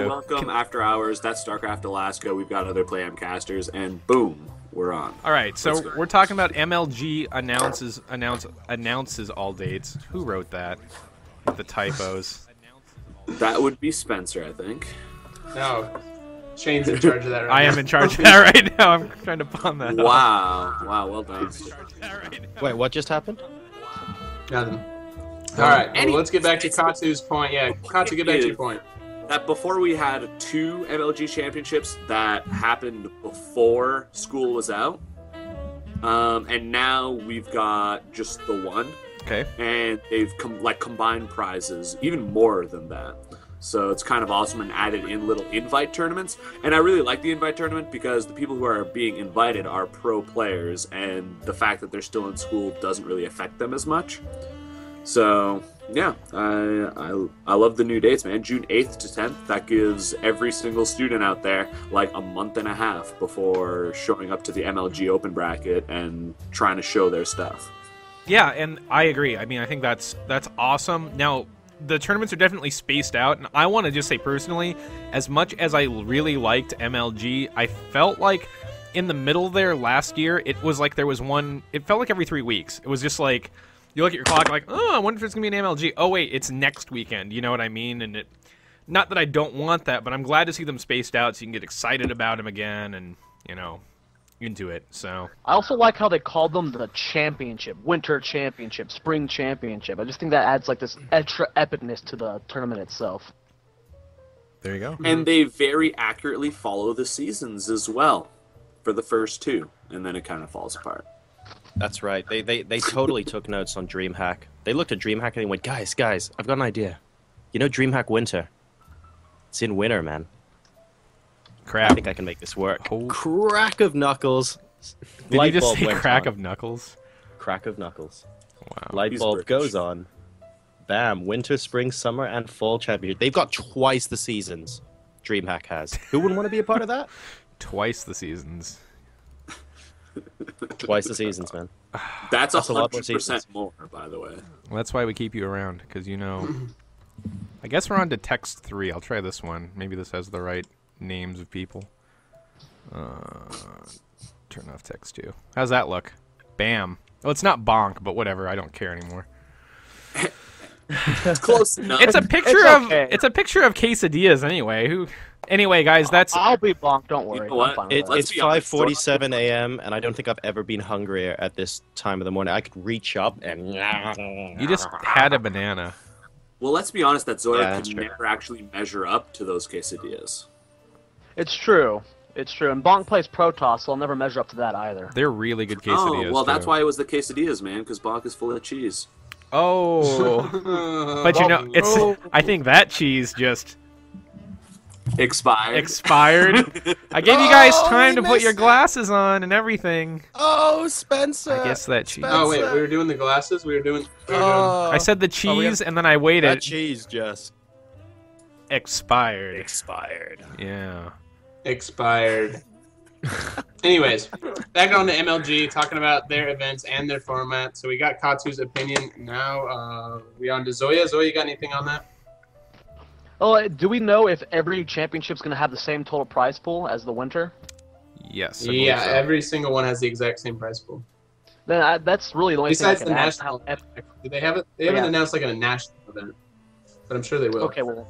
Welcome after hours. That's StarCraft Alaska. We've got other Playhem casters, and boom, we're on. All right, so we're talking about MLG announces all dates. Who wrote that? With the typos. That would be Spencer, I think. No, Shane's in charge of that right now. I am in charge of that right now. I'm trying to pawn that off. Wow, well done. Wait, what just happened? Nothing. All right, well, let's get back to Katsu's point. Yeah, Katsu, get back to your point. That before we had 2 MLG championships that happened before school was out, and now we've got just the one. Okay. And they've combined prizes, even more than that. So it's kind of awesome and added in little invite tournaments. And I really like the invite tournament because the people who are being invited are pro players, and the fact that they're still in school doesn't really affect them as much. So yeah, I love the new dates, man. June 8th to 10th. That gives every single student out there like a month and a half before showing up to the MLG Open bracket and trying to show their stuff. Yeah, and I agree. I mean, I think that's awesome. Now, the tournaments are definitely spaced out, and I want to just say personally, as much as I really liked MLG, I felt like in the middle there last year, it was like there was one. It felt like every 3 weeks. It was just like, you look at your clock like, oh, I wonder if it's going to be an MLG. Oh, wait, it's next weekend. You know what I mean? And not that I don't want that, but I'm glad to see them spaced out so you can get excited about them again and, you know, into it. So I also like how they called them the championship, winter championship, spring championship. I just think that adds like this extra epicness to the tournament itself. there you go. And they very accurately follow the seasons as well for the first 2, and then it kind of falls apart. That's right. They totally took notes on DreamHack. They looked at DreamHack and they went, guys, I've got an idea. You know DreamHack Winter? It's in winter, man. Crap. I think I can make this work. Oh. Crack of knuckles. Did you just bulb say went crack on. of knuckles? Crack of knuckles. Wow. Light He's bulb British. goes on. Bam. Winter, spring, summer, and fall championship. They've got twice the seasons DreamHack has. Who wouldn't want to be a part of that? Twice the seasons. Twice the seasons, man. That's a lot more 100% seasons. more, by the way. Well, that's why we keep you around, because, you know, I guess we're on to text 3. I'll try this one. Maybe this has the right names of people. Turn off text 2. How's that look? Bam. Well, it's not bonk, but whatever. I don't care anymore. It's close enough. It's a picture okay. It's a picture of quesadillas anyway. Anyway, guys, that's I'll be bonked. Don't worry. You know what? I'm fine with that. Let's It's be honest, 5:47 a.m. and I don't think I've ever been hungrier at this time of the morning. I could reach up and you just had a banana. Well, let's be honest, that Zoya Yeah, that's can true. never actually measure up to those quesadillas. It's true. It's true. And Bonk plays Protoss, so I'll never measure up to that either. They're really good quesadillas. Oh, well, that's too. why it was the quesadillas, man, because Bonk is full of cheese. Oh, but you know, it's. I think that cheese just Expired. expired. I gave you guys time we to put your missed it. glasses on and everything. Oh, Spencer! I guess that cheese. Oh wait, we were doing the glasses. We were doing. I said the cheese, and then I waited. that cheese just Expired. expired. Yeah. Expired. Anyways, back on to MLG, talking about their events and their format. So we got Katsu's opinion. Now we on to Zoya. Zoya, you got anything on that? Oh, do we know if every championship's going to have the same total prize pool as the winter? Yes. I believe Yeah, so. every single one has the exact same prize pool. Then that's really the only Besides thing the I can add. national. How epic. They haven't. They haven't Yeah. announced like a national event, but I'm sure they will. Okay, well,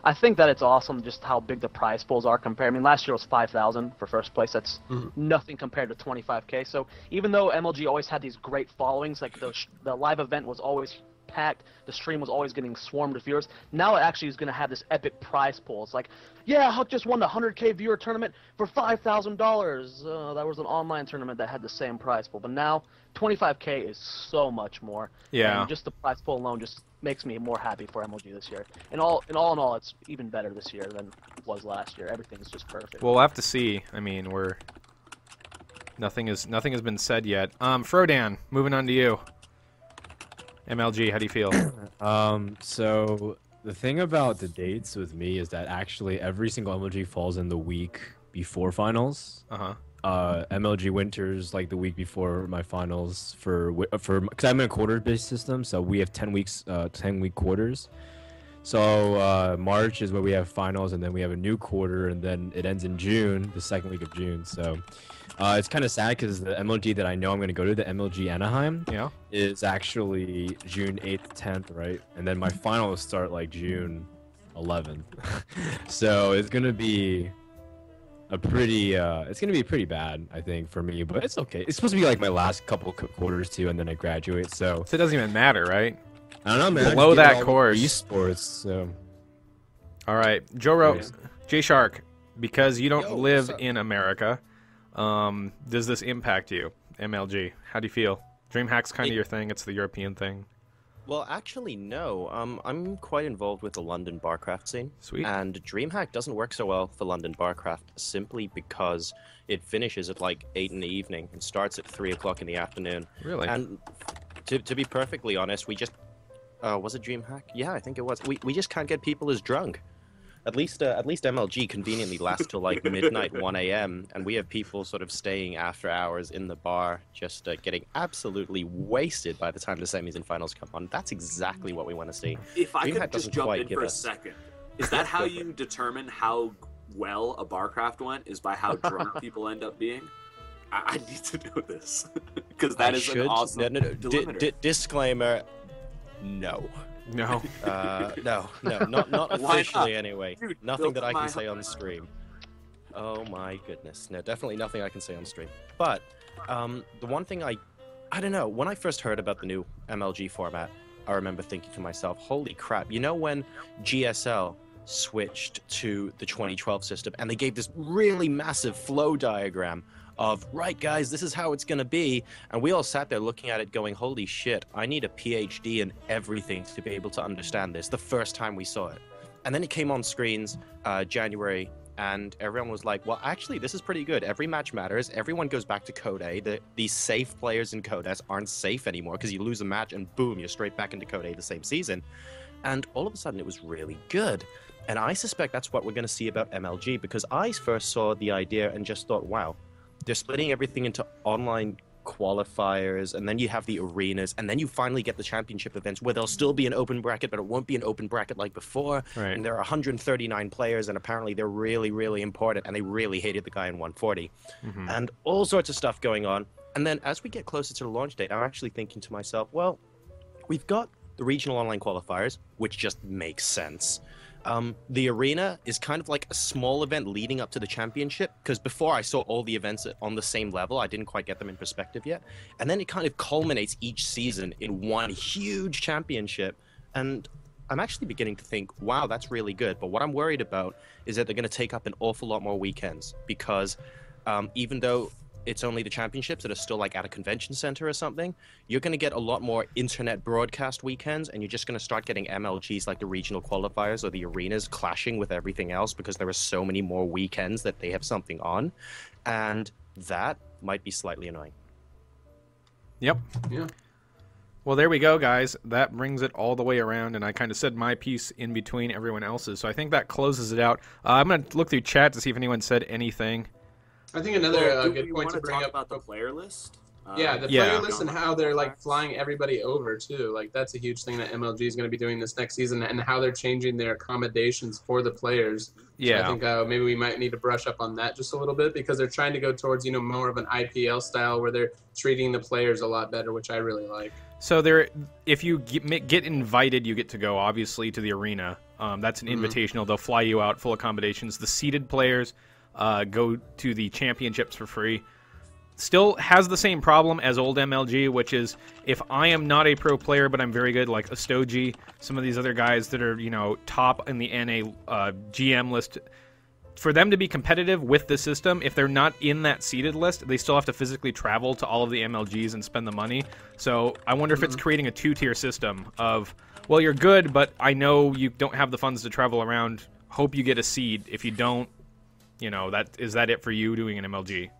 I think that it's awesome just how big the prize pools are compared. I mean, last year was 5,000 for first place. That's nothing compared to 25K. So even though MLG always had these great followings, like the live event was always packed, the stream was always getting swarmed with viewers, now it actually is going to have this epic prize pool. It's like, yeah, Huck just won the 100K viewer tournament for $5,000. That was an online tournament that had the same prize pool. But now 25K is so much more. Yeah. And just the prize pool alone just makes me more happy for MLG this year. And all in all, it's even better this year than it was last year. Everything's just perfect. Well, we'll have to see. I mean, nothing has been said yet. Frodan, moving on to you. MLG, how do you feel? So the thing about the dates with me is that actually every single MLG falls in the week before finals. Uh-huh. MLG Winters like the week before my finals for because I'm in a quarter-based system, so we have 10 weeks, 10-week quarters. So March is where we have finals, and then we have a new quarter, and then it ends in June, the second week of June. So it's kind of sad because the MLG that I know I'm going to go to, the MLG Anaheim, is actually June 8th, 10th, right? And then my finals start like June 11th. So it's going to be pretty bad, I think, for me, but it's okay. It's supposed to be like my last couple quarters too, and then I graduate. So it doesn't even matter, right? I don't know, man. Below that course. Esports. So. All right, J Shark, because you don't live in America, does this impact you? MLG, how do you feel? DreamHack's kind of your thing. It's the European thing. Well, actually, no. I'm quite involved with the London Barcraft scene. Sweet. And DreamHack doesn't work so well for London Barcraft simply because it finishes at like 8 in the evening and starts at 3 o'clock in the afternoon. Really? And to be perfectly honest, we just... was it DreamHack? Yeah, I think it was. We just can't get people as drunk. At least MLG conveniently lasts till like midnight, 1 a.m. and we have people sort of staying after hours in the bar, just getting absolutely wasted by the time the semis and finals come on. That's exactly what we want to see. If I could just jump in for a second, is that how you determine how well a Barcraft went? Is by how drunk people end up being? I need to know this because that is an awesome delimiter. Disclaimer: no. No. Not officially anyway. Dude, nothing that I can say on stream. Oh my goodness. No, definitely nothing I can say on stream. But the one thing I don't know, when I first heard about the new MLG format, I remember thinking to myself, holy crap, you know when GSL switched to the 2012 system and they gave this really massive flow diagram of, right guys, this is how it's gonna be, and we all sat there looking at it going, holy shit, I need a PhD in everything to be able to understand this the first time we saw it. And then it came on screens January, and everyone was like, well, actually, this is pretty good. Every match matters. Everyone goes back to Code A. The safe players in Code S aren't safe anymore because you lose a match and boom, you're straight back into Code A the same season. And all of a sudden, it was really good. And I suspect that's what we're going to see about MLG, because I first saw the idea and just thought, wow, they're splitting everything into online qualifiers, and then you have the arenas, and then you finally get the championship events where there'll still be an open bracket, but it won't be an open bracket like before. Right. And there are 139 players, and apparently they're really, really important, and they really hated the guy in 140. And all sorts of stuff going on. And then as we get closer to the launch date, I'm actually thinking to myself, well, we've got the regional online qualifiers, which just makes sense. The arena is kind of like a small event leading up to the championship, because before I saw all the events on the same level, I didn't quite get them in perspective yet. And then it kind of culminates each season in one huge championship. And I'm actually beginning to think, wow, that's really good. But what I'm worried about is that they're going to take up an awful lot more weekends, because even though it's only the championships that are still like at a convention center or something, you're going to get a lot more internet broadcast weekends, and you're just going to start getting MLGs like the regional qualifiers or the arenas clashing with everything else because there are so many more weekends that they have something on, and that might be slightly annoying. Yep. Yeah. Well, there we go, guys. That brings it all the way around, and I kind of said my piece in between everyone else's, so I think that closes it out. I'm going to look through chat to see if anyone said anything. I think another Do good we point want to bring talk up about the player list. Yeah, the Yeah. player list and how they're like flying everybody over too. Like that's a huge thing that MLG is going to be doing this next season, and how they're changing their accommodations for the players. Yeah. So I think maybe we might need to brush up on that just a little bit, because they're trying to go towards more of an IPL style where they're treating the players a lot better, which I really like. So if you get invited, you get to go, obviously, to the arena. That's an invitational. They'll fly you out, full accommodations. The seeded players go to the championships for free. Still has the same problem as old MLG, which is if I am not a pro player but I'm very good, like Astoji, some of these other guys that are top in the NA GM list, for them to be competitive with the system, if they're not in that seeded list, they still have to physically travel to all of the MLGs and spend the money. So I wonder if it's creating a two-tier system of, well, you're good, but I know you don't have the funds to travel around. Hope you get a seed. If you don't, is that it for you doing an MLG?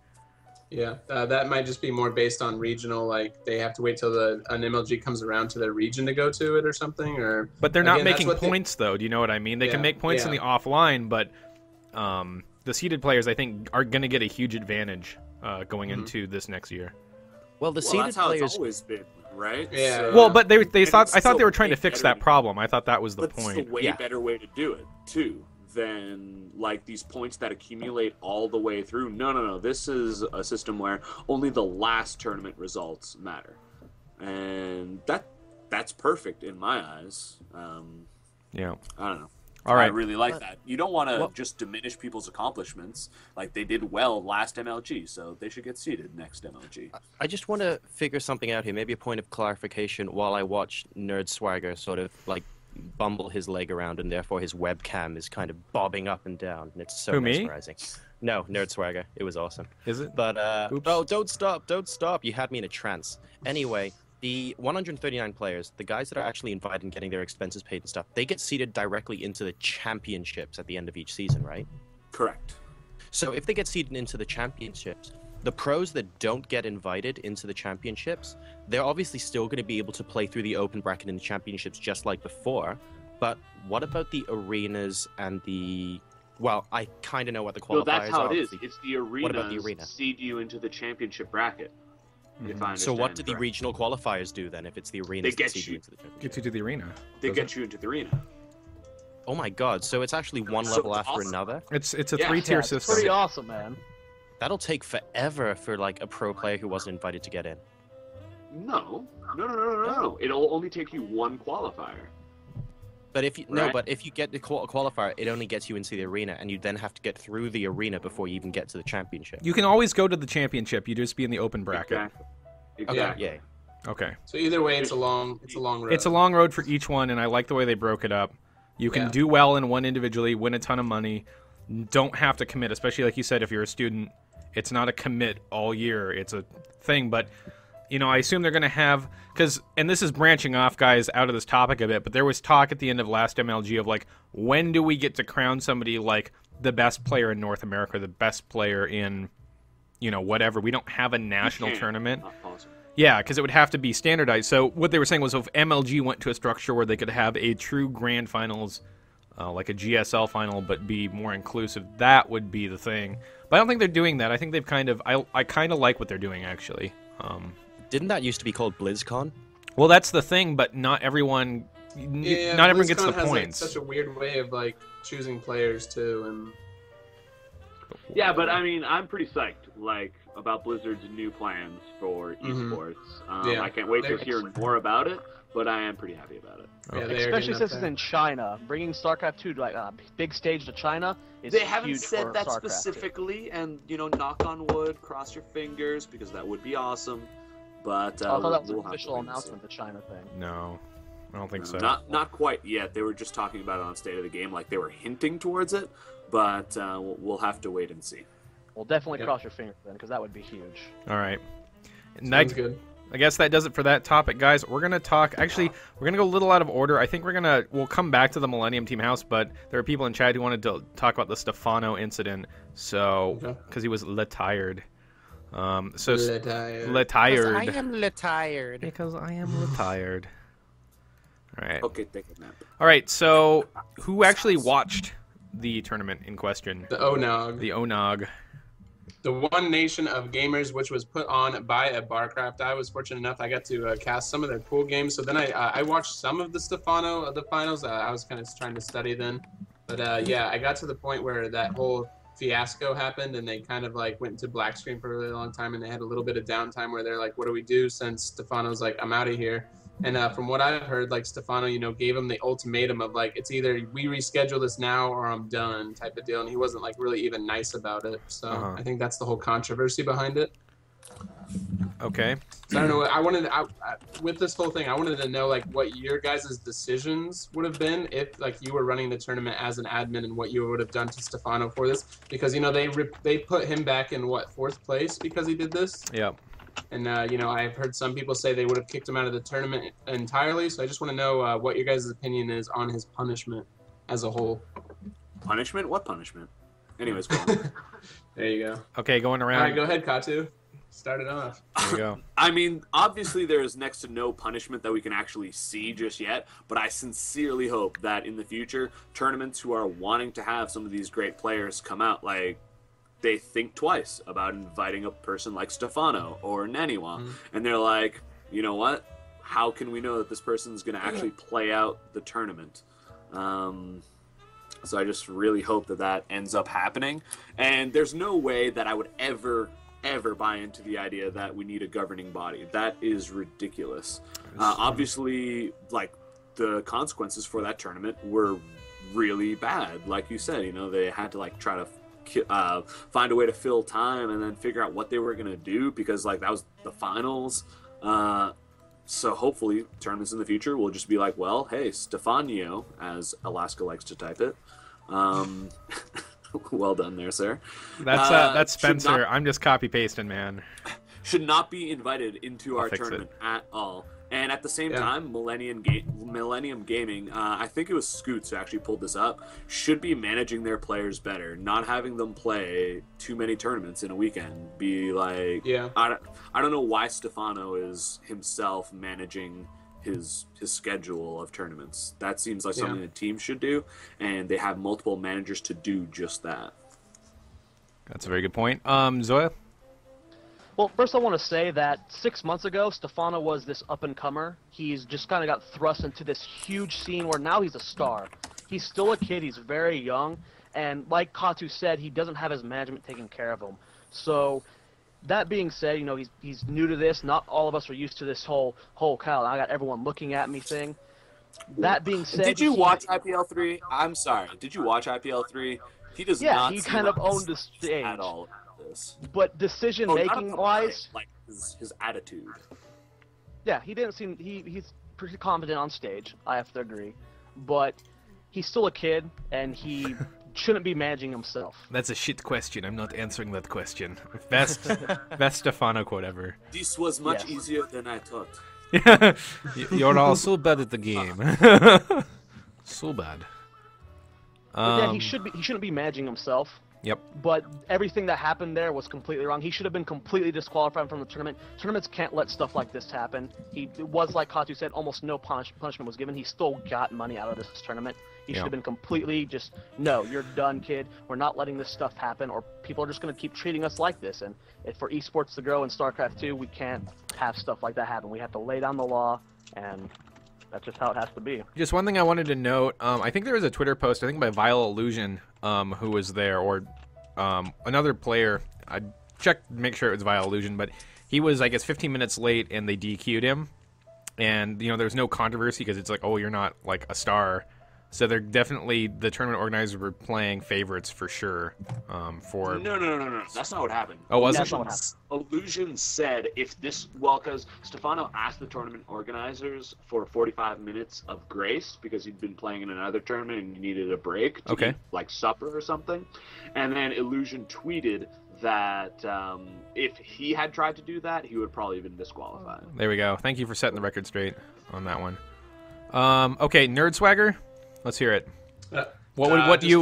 Yeah, that might just be more based on regional. Like they have to wait till an MLG comes around to their region to go to it or something. But they're not making points, though. Do you know what I mean? They can make points in the offline, but the seeded players, I think, are going to get a huge advantage going into this next year. Well, the Well, seeded that's how players. it's always been, right? Yeah. So- Well, but And I it's thought they still were trying to way fix better that problem. I thought that was the But it's point. a way Yeah. better way to do it too than like these points that accumulate all the way through. No. This is a system where only the last tournament results matter, and that's perfect in my eyes. Yeah. I don't know. All right. I really like that. You don't want to Well- just diminish people's accomplishments. Like they did well last MLG, so they should get seeded next MLG. I just want to figure something out here. Maybe a point of clarification while I watch Nerd Swagger sort of like bumble his leg around, and therefore his webcam is kind of bobbing up and down, and it's so Who, me? mesmerizing. No, Nerd Swagger. It was awesome. Is it? But Oops. oh, don't stop! You had me in a trance. Anyway, the 139 players, the guys that are actually invited and getting their expenses paid and stuff, they get seeded directly into the championships at the end of each season, right? Correct. So if they get seeded into the championships, the pros that don't get invited into the championships, they're obviously still going to be able to play through the open bracket in the championships just like before. But what about the arenas and the... Well, I kind of know what the qualifiers So that's how are. it is. obviously. It's the arena. What about the arena? Seed you into the championship bracket. If I So what understand do the correct. regional qualifiers do then if it's the arenas They that get seed you- you into the championship? Gets you to the arena. They doesn't get you into the arena. Oh my god, so it's actually one So level it's after awesome. another? It's a Yeah. three-tier Yeah, it's system. pretty awesome, man. That'll take forever for like a pro player who wasn't invited to get in. No. It'll only take you one qualifier. But if you Right. but if you get the qualifier, it only gets you into the arena, and you then have to get through the arena before you even get to the championship. You can always go to the championship. You just be in the open bracket. Exactly. Okay, Exactly. yay. Okay. So either way, it's a long road. It's a long road for each one, and I like the way they broke it up. You can Yeah. do well in one individually, win a ton of money, don't have to commit, especially like you said, if you're a student, it's not a commit all year. It's a thing, but I assume they're going to have, and this is branching off, guys, out of this topic a bit, but there was talk at the end of last MLG of like, when do we get to crown somebody like the best player in North America, the best player in, whatever. We don't have a national tournament. Not possible. Yeah, because it would have to be standardized. So what they were saying was if MLG went to a structure where they could have a true grand finals, like a GSL final, but be more inclusive, that would be the thing. But I don't think they're doing that. I think they've I kind of like what they're doing, actually. Didn't that used to be called BlizzCon? Well, that's the thing, but not everyone... Yeah, not everyone gets the BlizzCon has, points. Like, such a weird way of like choosing players too, and Yeah, but I mean, I'm pretty psyched, like, about Blizzard's new plans for Mhm. esports. Yeah. I can't wait to They're- hear more about it, but I am pretty happy about it. yeah, they're Especially getting since up it's there. in China. Bringing StarCraft 2 to like a big stage to China is They haven't huge said for that StarCraft 2. specifically, and knock on wood, cross your fingers, because that would be awesome. But I thought that was we'll an have to official wait and see. announcement, the China thing. No, I don't think so. Not quite yet. They were just talking about it on State of the Game, like they were hinting towards it, but we'll have to wait and see. Well, definitely Yep. cross your fingers then, because that would be huge. All right. And Sounds that, good. I guess that does it for that topic, guys. We're gonna talk. Actually, we're gonna go a little out of order. I think we'll come back to the Millennium Team House, but there are people in chat who wanted to talk about the Stefano incident. So, Okay. because he was retired. So Retired. retired. am retired. Because I am retired. All right. Okay, take a nap. All right. So, who actually watched the tournament in question? The ONOG. The ONOG. The One Nation of Gamers, which was put on by a Barcraft. I was fortunate enough I got to cast some of their pool games. So then I watched some of the Stefano of the finals. I was kind of trying to study then, but yeah, I got to the point where that whole fiasco happened, and they kind of like went into black screen for a really long time, and they had a little bit of downtime where they're like, "What do we do?" Since Stefano's like, "I'm out of here." And from what I've heard, like Stefano, gave him the ultimatum of like, it's either we reschedule this now or I'm done type of deal. And he wasn't like really even nice about it. So Uh-huh. I think that's the whole controversy behind it. Okay. So I don't know. With this whole thing, I wanted to know like what your guys' decisions would have been if like you were running the tournament as an admin, and what you would have done to Stefano for this, because they put him back in what, 4th place because he did this. Yep. And, I've heard some people say they would have kicked him out of the tournament entirely. So I just want to know what your guys' opinion is on his punishment as a whole. Punishment? What punishment? Anyways, go on. There you go. Okay, going All right, around. go ahead, Katu. Start it off. There we go. I mean, obviously there is next to no punishment that we can actually see just yet, but I sincerely hope that in the future, tournaments who are wanting to have some of these great players come out, like, they think twice about inviting a person like Stefano or Naniwa, and they're like, you know what? How can we know that this person's going to actually play out the tournament? So I just really hope that that ends up happening. And there's no way that I would ever buy into the idea that we need a governing body. That is ridiculous. Obviously, like, the consequences for that tournament were really bad. Like you said, you know, they had to like try to find a way to fill time and then figure out what they were going to do, because like that was the finals. So hopefully tournaments in the future will just be like, well, hey, Stefano, as Alaska likes to type it. Well done there, sir. That's Spencer. I'm just copy pasting, man. Should not be invited into our tournament at all. And at the same time, Millennium Gaming, I think it was Scoots who actually pulled this up, should be managing their players better, not having them play too many tournaments in a weekend. Be like, I don't know why Stefano is himself managing his schedule of tournaments. That seems like something the team should do, and they have multiple managers to do just that. That's a very good point. Zoya? Well, first I want to say that 6 months ago, Stefano was this up-and-comer. He's just kind of got thrust into this huge scene where now he's a star. He's still a kid. He's very young. And like Katu said, he doesn't have his management taking care of him. So that being said, you know, he's new to this. Not all of us are used to this whole cow, I got everyone looking at me thing. That being said... Did you watch IPL 3? I'm sorry. Did you watch IPL 3? He does not... Yeah, he kind of owned the stage. At all. But decision-making wise, like his attitude. Yeah, he didn't seem he's pretty confident on stage. I have to agree, but he's still a kid, and he shouldn't be managing himself. That's a shit question. I'm not answering that question. Best Stefano quote ever. This was much easier than I thought. You're all so bad at the game. So bad. Yeah, he shouldn't be managing himself. Yep. But everything that happened there was completely wrong. He should have been completely disqualified from the tournament. Tournaments can't let stuff like this happen. It was, like Katu said, almost no punishment was given. He still got money out of this tournament. He should have been completely just, no, you're done, kid. We're not letting this stuff happen, or people are just going to keep treating us like this. And if for esports to grow in StarCraft 2, we can't have stuff like that happen. We have to lay down the law, and that's just how it has to be. Just one thing I wanted to note, I think there was a Twitter post, I think by Vile Illusion, who was there, or another player. I checked to make sure it was Vile Illusion, but he was, I guess, 15 minutes late, and they DQ'd him. And, you know, there's no controversy because it's like, oh, you're not, like, a star. So they're definitely, the tournament organizers were playing favorites for sure. No. That's not what happened. Oh, was That's it? not what happened. Illusion said because Stefano asked the tournament organizers for 45 minutes of grace because he'd been playing in another tournament and he needed a break to eat, like supper or something. And then Illusion tweeted that if he had tried to do that, he would probably have been disqualified. There we go. Thank you for setting the record straight on that one. Okay, Nerd Swagger. Let's hear it. What would you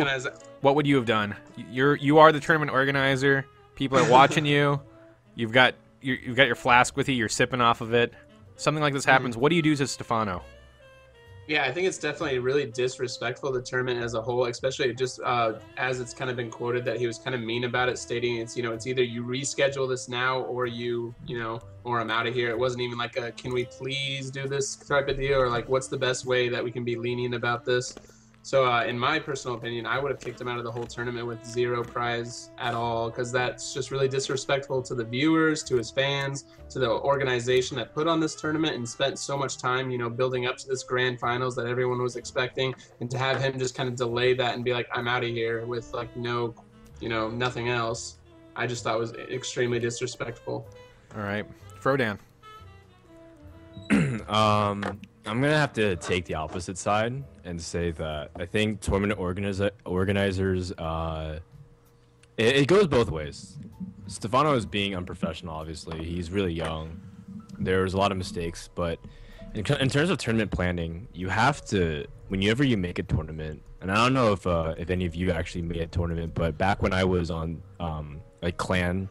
have done? You are the tournament organizer. People are watching you. You've got your flask with you. You're sipping off of it. Something like this happens. What do you do to Stefano? Yeah, I think it's definitely really disrespectful to the tournament as a whole, especially just as it's kind of been quoted that he was kind of mean about it, stating it's either you reschedule this now or or I'm out of here. It wasn't even like a can we please do this type of deal, or like what's the best way that we can be lenient about this. So in my personal opinion, I would have kicked him out of the whole tournament with 0 prize at all, because that's just really disrespectful to the viewers, to his fans, to the organization that put on this tournament and spent so much time, building up to this grand finals that everyone was expecting, and to have him just kind of delay that and be like, I'm out of here with like no, nothing else, I just thought was extremely disrespectful. All right, Frodan. I'm gonna have to take the opposite side and say that I think tournament organizers, it goes both ways. Stefano is being unprofessional. Obviously, he's really young. There's a lot of mistakes, but in terms of tournament planning, you have to, whenever you make a tournament, and I don't know if any of you actually made a tournament, but back when I was on like Clan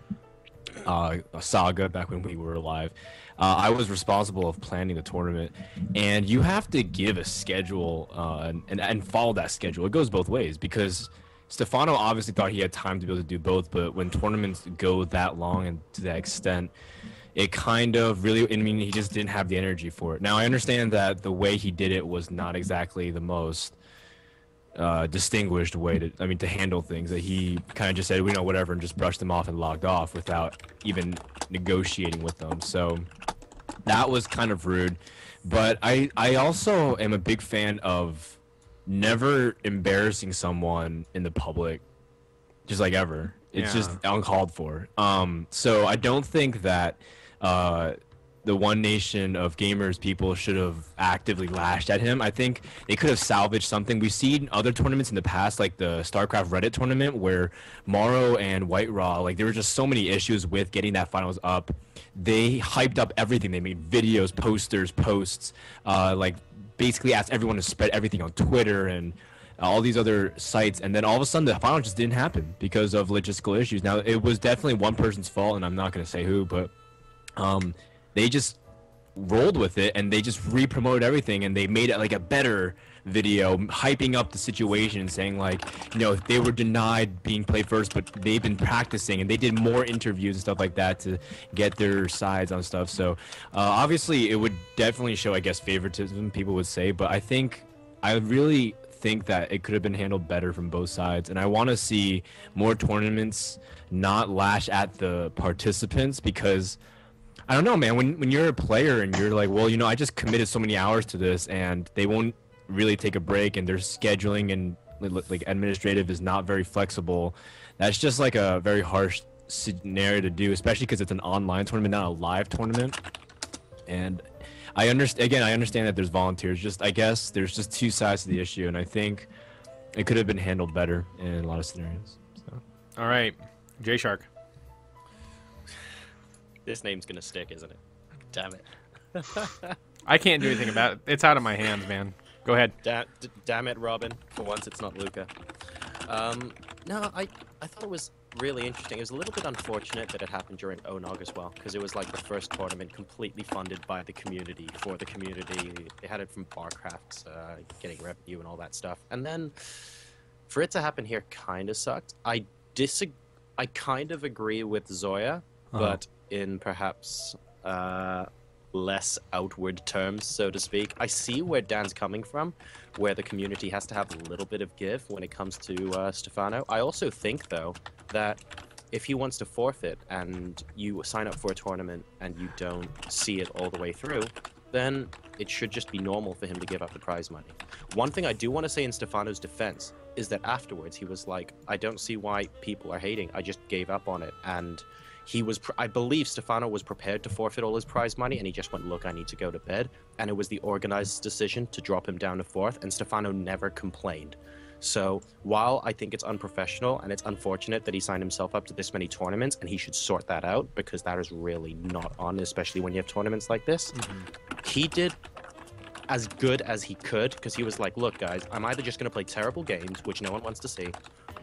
Saga, back when we were alive, I was responsible of planning the tournament, and you have to give a schedule and follow that schedule. It goes both ways, because Stefano obviously thought he had time to be able to do both, but when tournaments go that long and to that extent, it kind of really, I mean, he just didn't have the energy for it. Now, I understand that the way he did it was not exactly the most distinguished way to handle things, that he kind of just said, whatever, and just brushed them off and logged off without even negotiating with them. So that was kind of rude. But I also am a big fan of never embarrassing someone in the public, just like ever. It's just uncalled for. So I don't think that the One Nation of gamers people should have actively lashed at him. I think they could have salvaged something. We've seen other tournaments in the past, like the StarCraft Reddit tournament, where Morrow and White Raw, like there were just so many issues with getting that finals up. They hyped up everything. They made videos, posters, posts, like basically asked everyone to spread everything on Twitter and all these other sites, and then all of a sudden the final just didn't happen because of logistical issues. Now, it was definitely one person's fault, and I'm not going to say who, but they just rolled with it, and they just re-promoted everything, and they made it like a better video, hyping up the situation, saying like, they were denied being played first, but they've been practicing, and they did more interviews and stuff like that to get their sides on stuff. So obviously it would definitely show, I guess, favoritism, people would say, but I really think that it could have been handled better from both sides, and I want to see more tournaments not lash at the participants, because I don't know, man, when you're a player and you're like, well, I just committed so many hours to this, and they won't really take a break, and their scheduling and like administrative is not very flexible, that's just like a very harsh scenario to do, especially because it's an online tournament, not a live tournament. And I understand that there's volunteers. I guess there's just two sides to the issue, and I think it could have been handled better in a lot of scenarios. So. All right, J Shark. This name's gonna stick, isn't it? Damn it. I can't do anything about it. It's out of my hands, man. Go ahead. Damn it, Robin. For once, it's not Luca. No, I thought it was really interesting. It was a little bit unfortunate that it happened during ONOG as well, because it was like the first tournament completely funded by the community, for the community. They had it from Barcraft, getting revenue and all that stuff. And then for it to happen here kind of sucked. I kind of agree with Zoya, but in perhaps less outward terms, so to speak. I see where Dan's coming from, where the community has to have a little bit of give when it comes to Stefano. I also think, though, that if he wants to forfeit and you sign up for a tournament and you don't see it all the way through, then it should just be normal for him to give up the prize money. One thing I do want to say in Stefano's defense is that afterwards he was like, I don't see why people are hating, I just gave up on it. And he was, I believe Stefano was prepared to forfeit all his prize money, and he just went, look, I need to go to bed. And it was the organized decision to drop him down to 4th, and Stefano never complained. So while I think it's unprofessional and it's unfortunate that he signed himself up to this many tournaments, and he should sort that out, because that is really not on, especially when you have tournaments like this, he did as good as he could, because he was like, look, guys, I'm either just going to play terrible games, which no one wants to see,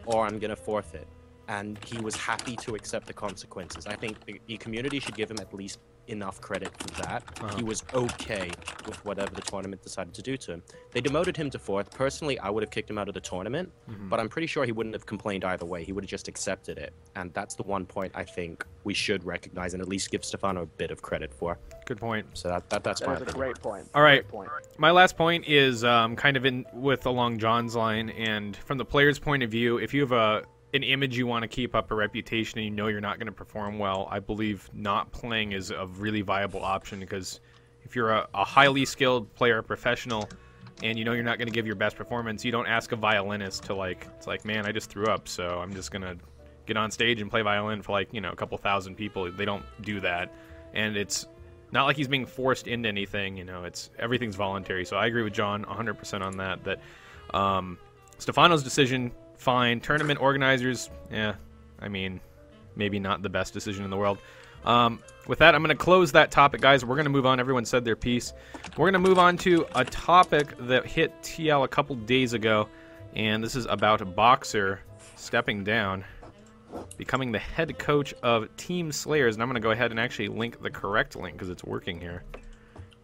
or I'm going to forfeit. And he was happy to accept the consequences. I think the community should give him at least enough credit for that. He was okay with whatever the tournament decided to do to him. They demoted him to 4th. Personally, I would have kicked him out of the tournament, but I'm pretty sure he wouldn't have complained either way. He would have just accepted it. And that's the one point I think we should recognize and at least give Stefano a bit of credit for. Good point. So that's my a great point. All right. Great point. My last point is kind of along John's line, and from the player's point of view, if you have an image you want to keep up, a reputation, and you know you're not going to perform well, I believe not playing is a really viable option, because if you're a highly skilled player, a professional, and you know you're not going to give your best performance, you don't ask a violinist to it's like, man, I just threw up, so I'm just going to get on stage and play violin for a couple thousand people. They don't do that, and it's not like he's being forced into anything, everything's voluntary. So I agree with John 100% on that Stefano's decision, fine. Tournament organizers, maybe not the best decision in the world. With that, I'm going to close that topic, guys. We're going to move on. Everyone said their piece. We're going to move on to a topic that hit TL a couple days ago, and this is about a boxer stepping down, becoming the head coach of Team Slayers. And I'm going to go ahead and actually link the correct link, because it's working here.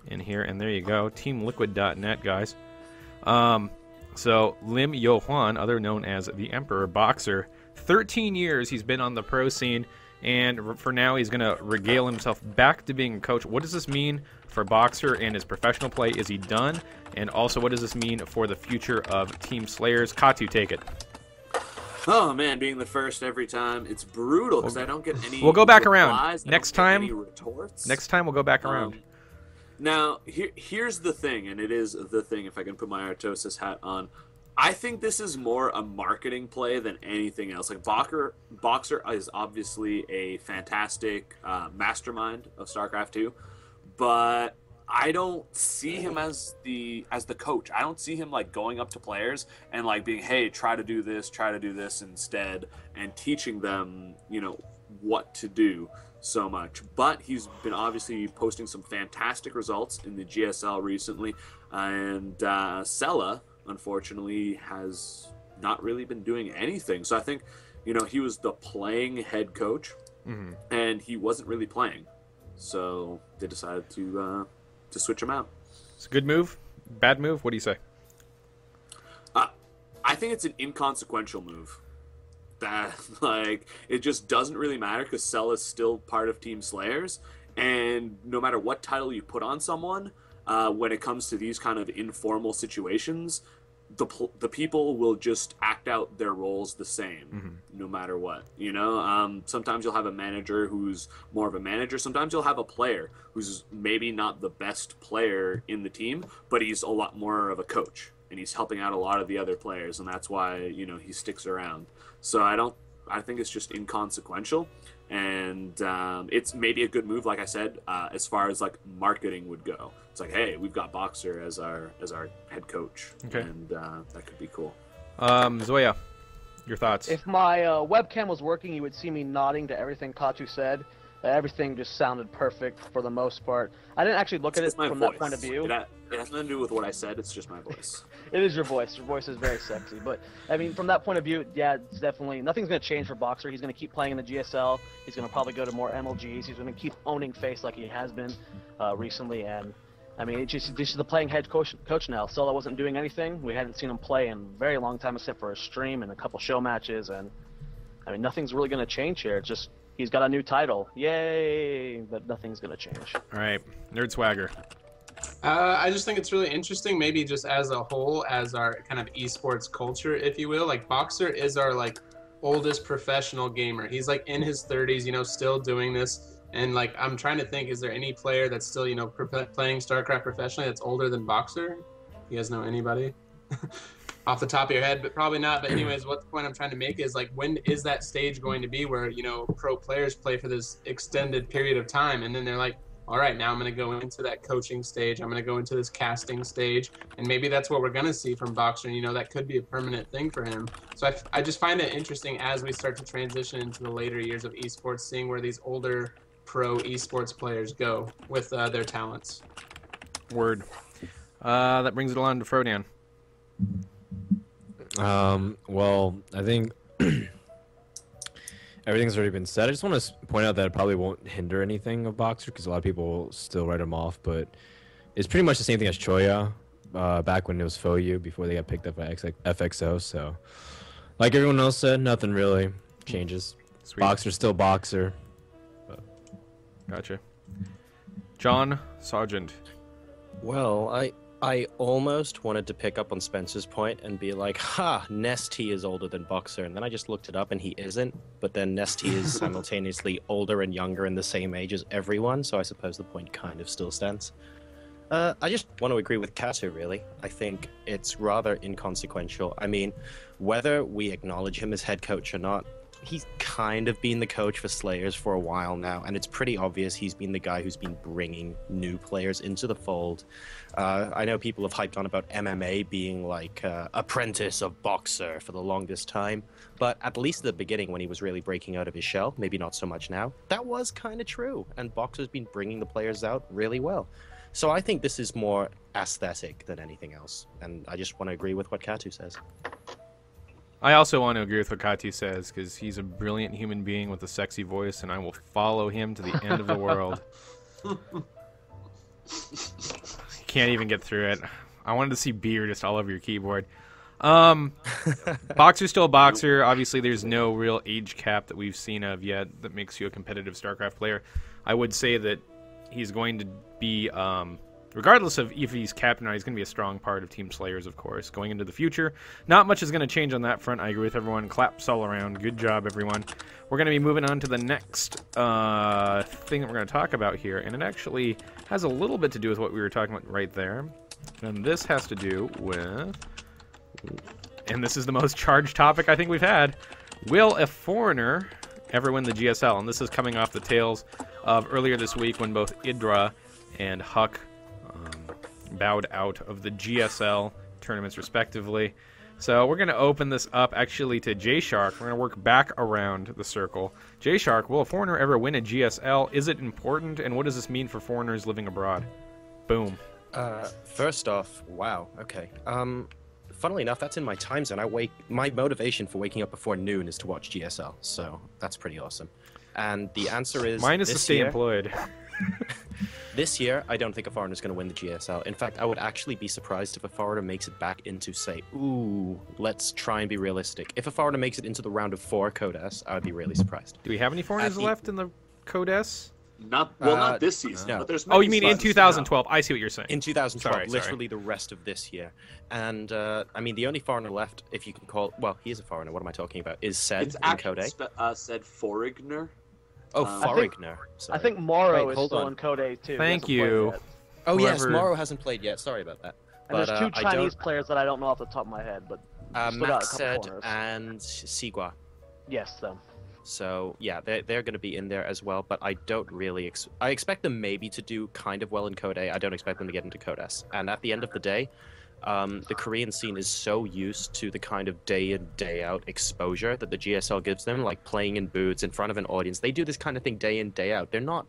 And there you go. TeamLiquid.net, guys. So Lim Yo-hwan, other known as the Emperor Boxer, 13 years he's been on the pro scene, and for now he's going to regale himself back to being a coach. What does this mean for Boxer and his professional play? Is he done? And also, what does this mean for the future of Team Slayers? Katu, take it. Oh man, being the first every time, it's brutal because I don't get any. We'll go back replies, around next time. any retorts. Next time we'll go back around. Now, here's the thing, and it is the thing. If I can put my Artosis hat on, I think this is more a marketing play than anything else. Like Boxer is obviously a fantastic mastermind of StarCraft 2, but I don't see him as the coach. I don't see him like going up to players and like being, hey, try to do this instead, and teaching them, what to do so much. But he's been obviously posting some fantastic results in the GSL recently, and Sella, unfortunately, has not really been doing anything. So I think, he was the playing head coach, and he wasn't really playing. So they decided to switch him out. It's a good move? Bad move? What do you say? I think it's an inconsequential move. That, it just doesn't really matter because Cell is still part of Team Slayers, and no matter what title you put on someone, when it comes to these kind of informal situations, the people will just act out their roles the same, no matter what. Sometimes you'll have a manager who's more of a manager. Sometimes you'll have a player who's maybe not the best player in the team, but he's a lot more of a coach, and he's helping out a lot of the other players, and that's why he sticks around. So I think it's just inconsequential, and it's maybe a good move, like I said, as far as like marketing would go. It's like, hey, we've got Boxer as our head coach, and that could be cool. Zoya, your thoughts? If my webcam was working, you would see me nodding to everything Katu said. Everything just sounded perfect for the most part. I didn't actually look at it from that point of view. It has nothing to do with what I said. It's just my voice. It is your voice. Your voice is very sexy. But, I mean, from that point of view, yeah, it's definitely... Nothing's going to change for Boxer. He's going to keep playing in the GSL. He's going to probably go to more MLGs. He's going to keep owning face like he has been recently. And, I mean, this is the playing head coach now. Solo wasn't doing anything. We hadn't seen him play in a very long time except for a stream and a couple show matches. And, I mean, nothing's really going to change here. It's just... He's got a new title. Yay! But nothing's going to change. All right. Nerd Swagger. I just think it's really interesting, maybe just as a whole, as our kind of esports culture, if you will. Like, Boxer is our, oldest professional gamer. He's, in his 30s, still doing this. And, I'm trying to think, is there any player that's still, playing StarCraft professionally that's older than Boxer? You guys know anybody? Off the top of your head, but probably not. But anyways, what the point I'm trying to make is, when is that stage going to be where, pro players play for this extended period of time, and then they're like, all right, now I'm going to go into that coaching stage, I'm going to go into this casting stage, and maybe that's what we're going to see from Boxer, that could be a permanent thing for him. So I just find it interesting as we start to transition into the later years of esports, seeing where these older pro esports players go with their talents. Word. That brings it along to Frodan. Well, I think everything's already been said. I just want to point out that it probably won't hinder anything of Boxer because a lot of people still write him off, but it's pretty much the same thing as Choya back when it was Foyu before they got picked up by FXO. So, like everyone else said, nothing really changes. Sweet. Boxer's still Boxer. But... Gotcha. John Sargent. Well, I almost wanted to pick up on Spencer's point and be like, ha, Nesty is older than Boxer, and then I just looked it up and he isn't, but then Nesty is simultaneously older and younger and the same age as everyone, so I suppose the point kind of still stands. I just want to agree with Katu, really. I think it's rather inconsequential. I mean, whether we acknowledge him as head coach or not, he's kind of been the coach for Slayers for a while now, and it's pretty obvious he's been the guy who's been bringing new players into the fold. I know people have hyped on about MMA being like apprentice of Boxer for the longest time, but at least at the beginning when he was really breaking out of his shell, maybe not so much now, that was kind of true, and Boxer's been bringing the players out really well. So I think this is more aesthetic than anything else, and I just want to agree with what Katu says. I also want to agree with what Katu says because he's a brilliant human being with a sexy voice, and I will follow him to the end of the world. Can't even get through it. I wanted to see beer just all over your keyboard. Boxer's still a boxer. Obviously, there's no real age cap that we've seen of yet that makes you a competitive StarCraft player. I would say that he's going to be, regardless of if he's captain or not, he's going to be a strong part of Team Slayers, of course, going into the future. Not much is going to change on that front. I agree with everyone. Claps all around. Good job, everyone. We're going to be moving on to the next thing that we're going to talk about here, and it actually has a little bit to do with what we were talking about right there. And this has to do with, and this is the most charged topic I think we've had, will a foreigner ever win the GSL? And this is coming off the tails of earlier this week when both Idra and Huck bowed out of the GSL tournaments respectively. So we're going to open this up actually to J-Shark. We're going to work back around the circle. J-Shark, will a foreigner ever win a GSL? Is it important? And what does this mean for foreigners living abroad? Boom. First off, wow, okay. Funnily enough, that's in my time zone. My motivation for waking up before noon is to watch GSL, so that's pretty awesome. And the answer is mine is to stay employed. This year, I don't think a foreigner is going to win the GSL. In fact, I would actually be surprised if a foreigner makes it back into, say, let's try and be realistic. If a foreigner makes it into the round of 4 Code S, I would be really surprised. Do we have any foreigners left in the Code S? Not this season, no. but there's you mean in 2012? I see what you're saying. In 2012, sorry. literally the rest of this year. And, I mean, the only foreigner left, if you can call... Well, he is a foreigner. What am I talking about? Is Sed in Code A. Said Forigner. Oh, Forigner. I think Morrow Wait, is hold still on. in Code A, too. Thank you. Oh, yes, Whoever- Morrow hasn't played yet. Sorry about that. And But, there's 2 I Chinese don't... players that I don't know off the top of my head, but still got a Matt couple Sed foreigners. and Sigua. Yes, them. So, yeah, they're going to be in there as well, but I don't really... I expect them maybe to do kind of well in Code A. I don't expect them to get into Code S. And at the end of the day, the Korean scene is so used to the kind of day-in, day-out exposure that the GSL gives them, like playing in booths in front of an audience. They do this kind of thing day in, day out. They're not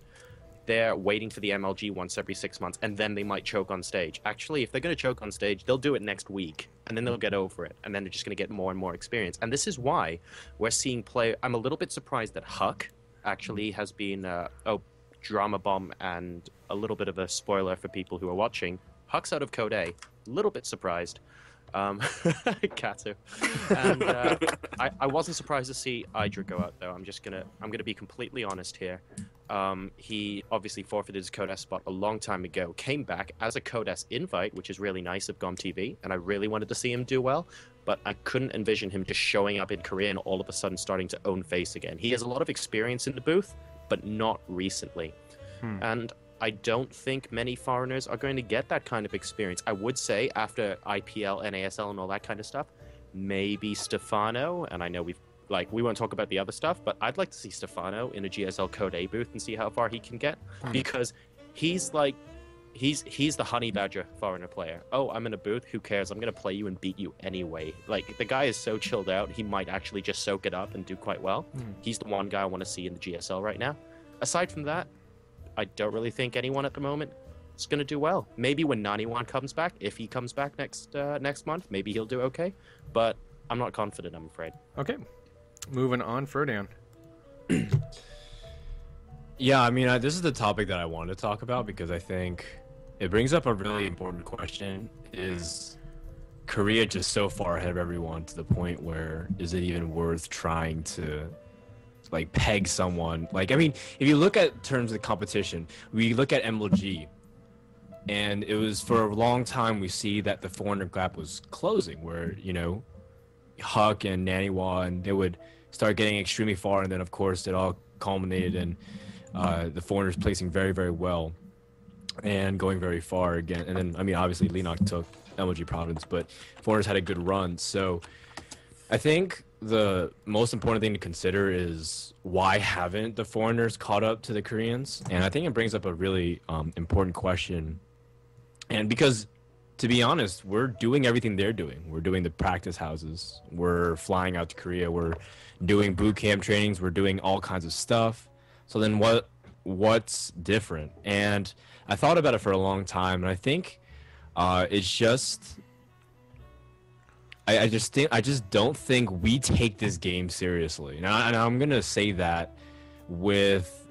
there waiting for the MLG once every 6 months, and then they might choke on stage. Actually, if they're going to choke on stage, they'll do it next week, and then they'll get over it, and then they're just going to get more and more experience. And this is why we're seeing play... I'm a little bit surprised that Huck actually has been... drama bomb, and a little bit of a spoiler for people who are watching. Huck's out of Code A. Little bit surprised. Katu. And I wasn't surprised to see Idra go out though. I'm gonna be completely honest here. He obviously forfeited his Code S spot a long time ago, came back as a Code S invite, which is really nice of GomTV, and I really wanted to see him do well, but I couldn't envision him just showing up in Korea and all of a sudden starting to own face again. He has a lot of experience in the booth, but not recently. And I don't think many foreigners are going to get that kind of experience. I would say after IPL, NASL, and all that kind of stuff, maybe Stefano, and I know we won't talk about the other stuff, but I'd like to see Stefano in a GSL Code A booth and see how far he can get, because he's the honey badger foreigner player. Oh, I'm in a booth, who cares? I'm going to play you and beat you anyway. Like, the guy is so chilled out, he might actually just soak it up and do quite well. He's the one guy I want to see in the GSL right now. Aside from that, I don't really think anyone at the moment is going to do well. Maybe when Naniwan comes back, if he comes back next month, maybe he'll do okay. But I'm not confident, I'm afraid. Okay. Moving on, Frodan. Yeah, I mean, this is the topic that I wanted to talk about because I think it brings up a really important question. Is Korea just so far ahead of everyone to the point where is it even worth trying to peg someone? Like, I mean, if you look at terms of the competition, we look at MLG, and it was for a long time we see that the foreigner gap was closing, where, you know, Huck and Naniwa, and they would start getting extremely far, and then of course it all culminated in the foreigners placing very, very well and going very far again. And then, I mean, obviously Linok took MLG province, but foreigners had a good run. So I think the most important thing to consider is why haven't the foreigners caught up to the Koreans? And I think it brings up a really important question. And because, to be honest, we're doing everything they're doing. We're doing the practice houses. We're flying out to Korea. We're doing boot camp trainings. We're doing all kinds of stuff. So then what's different? And I thought about it for a long time, and I think it's just... I just don't think we take this game seriously. And I'm gonna say that with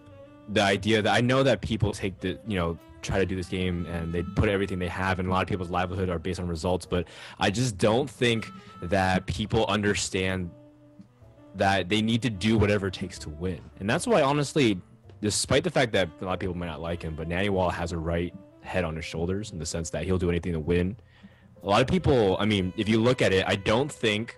the idea that I know that people take the, you know, try to do this game and they put everything they have, and a lot of people's livelihood are based on results. But I just don't think that people understand that they need to do whatever it takes to win. And that's why, honestly, despite the fact that a lot of people might not like him, but Natty Wall has a right head on his shoulders in the sense that he'll do anything to win. A lot of people, I mean, if you look at it, I don't think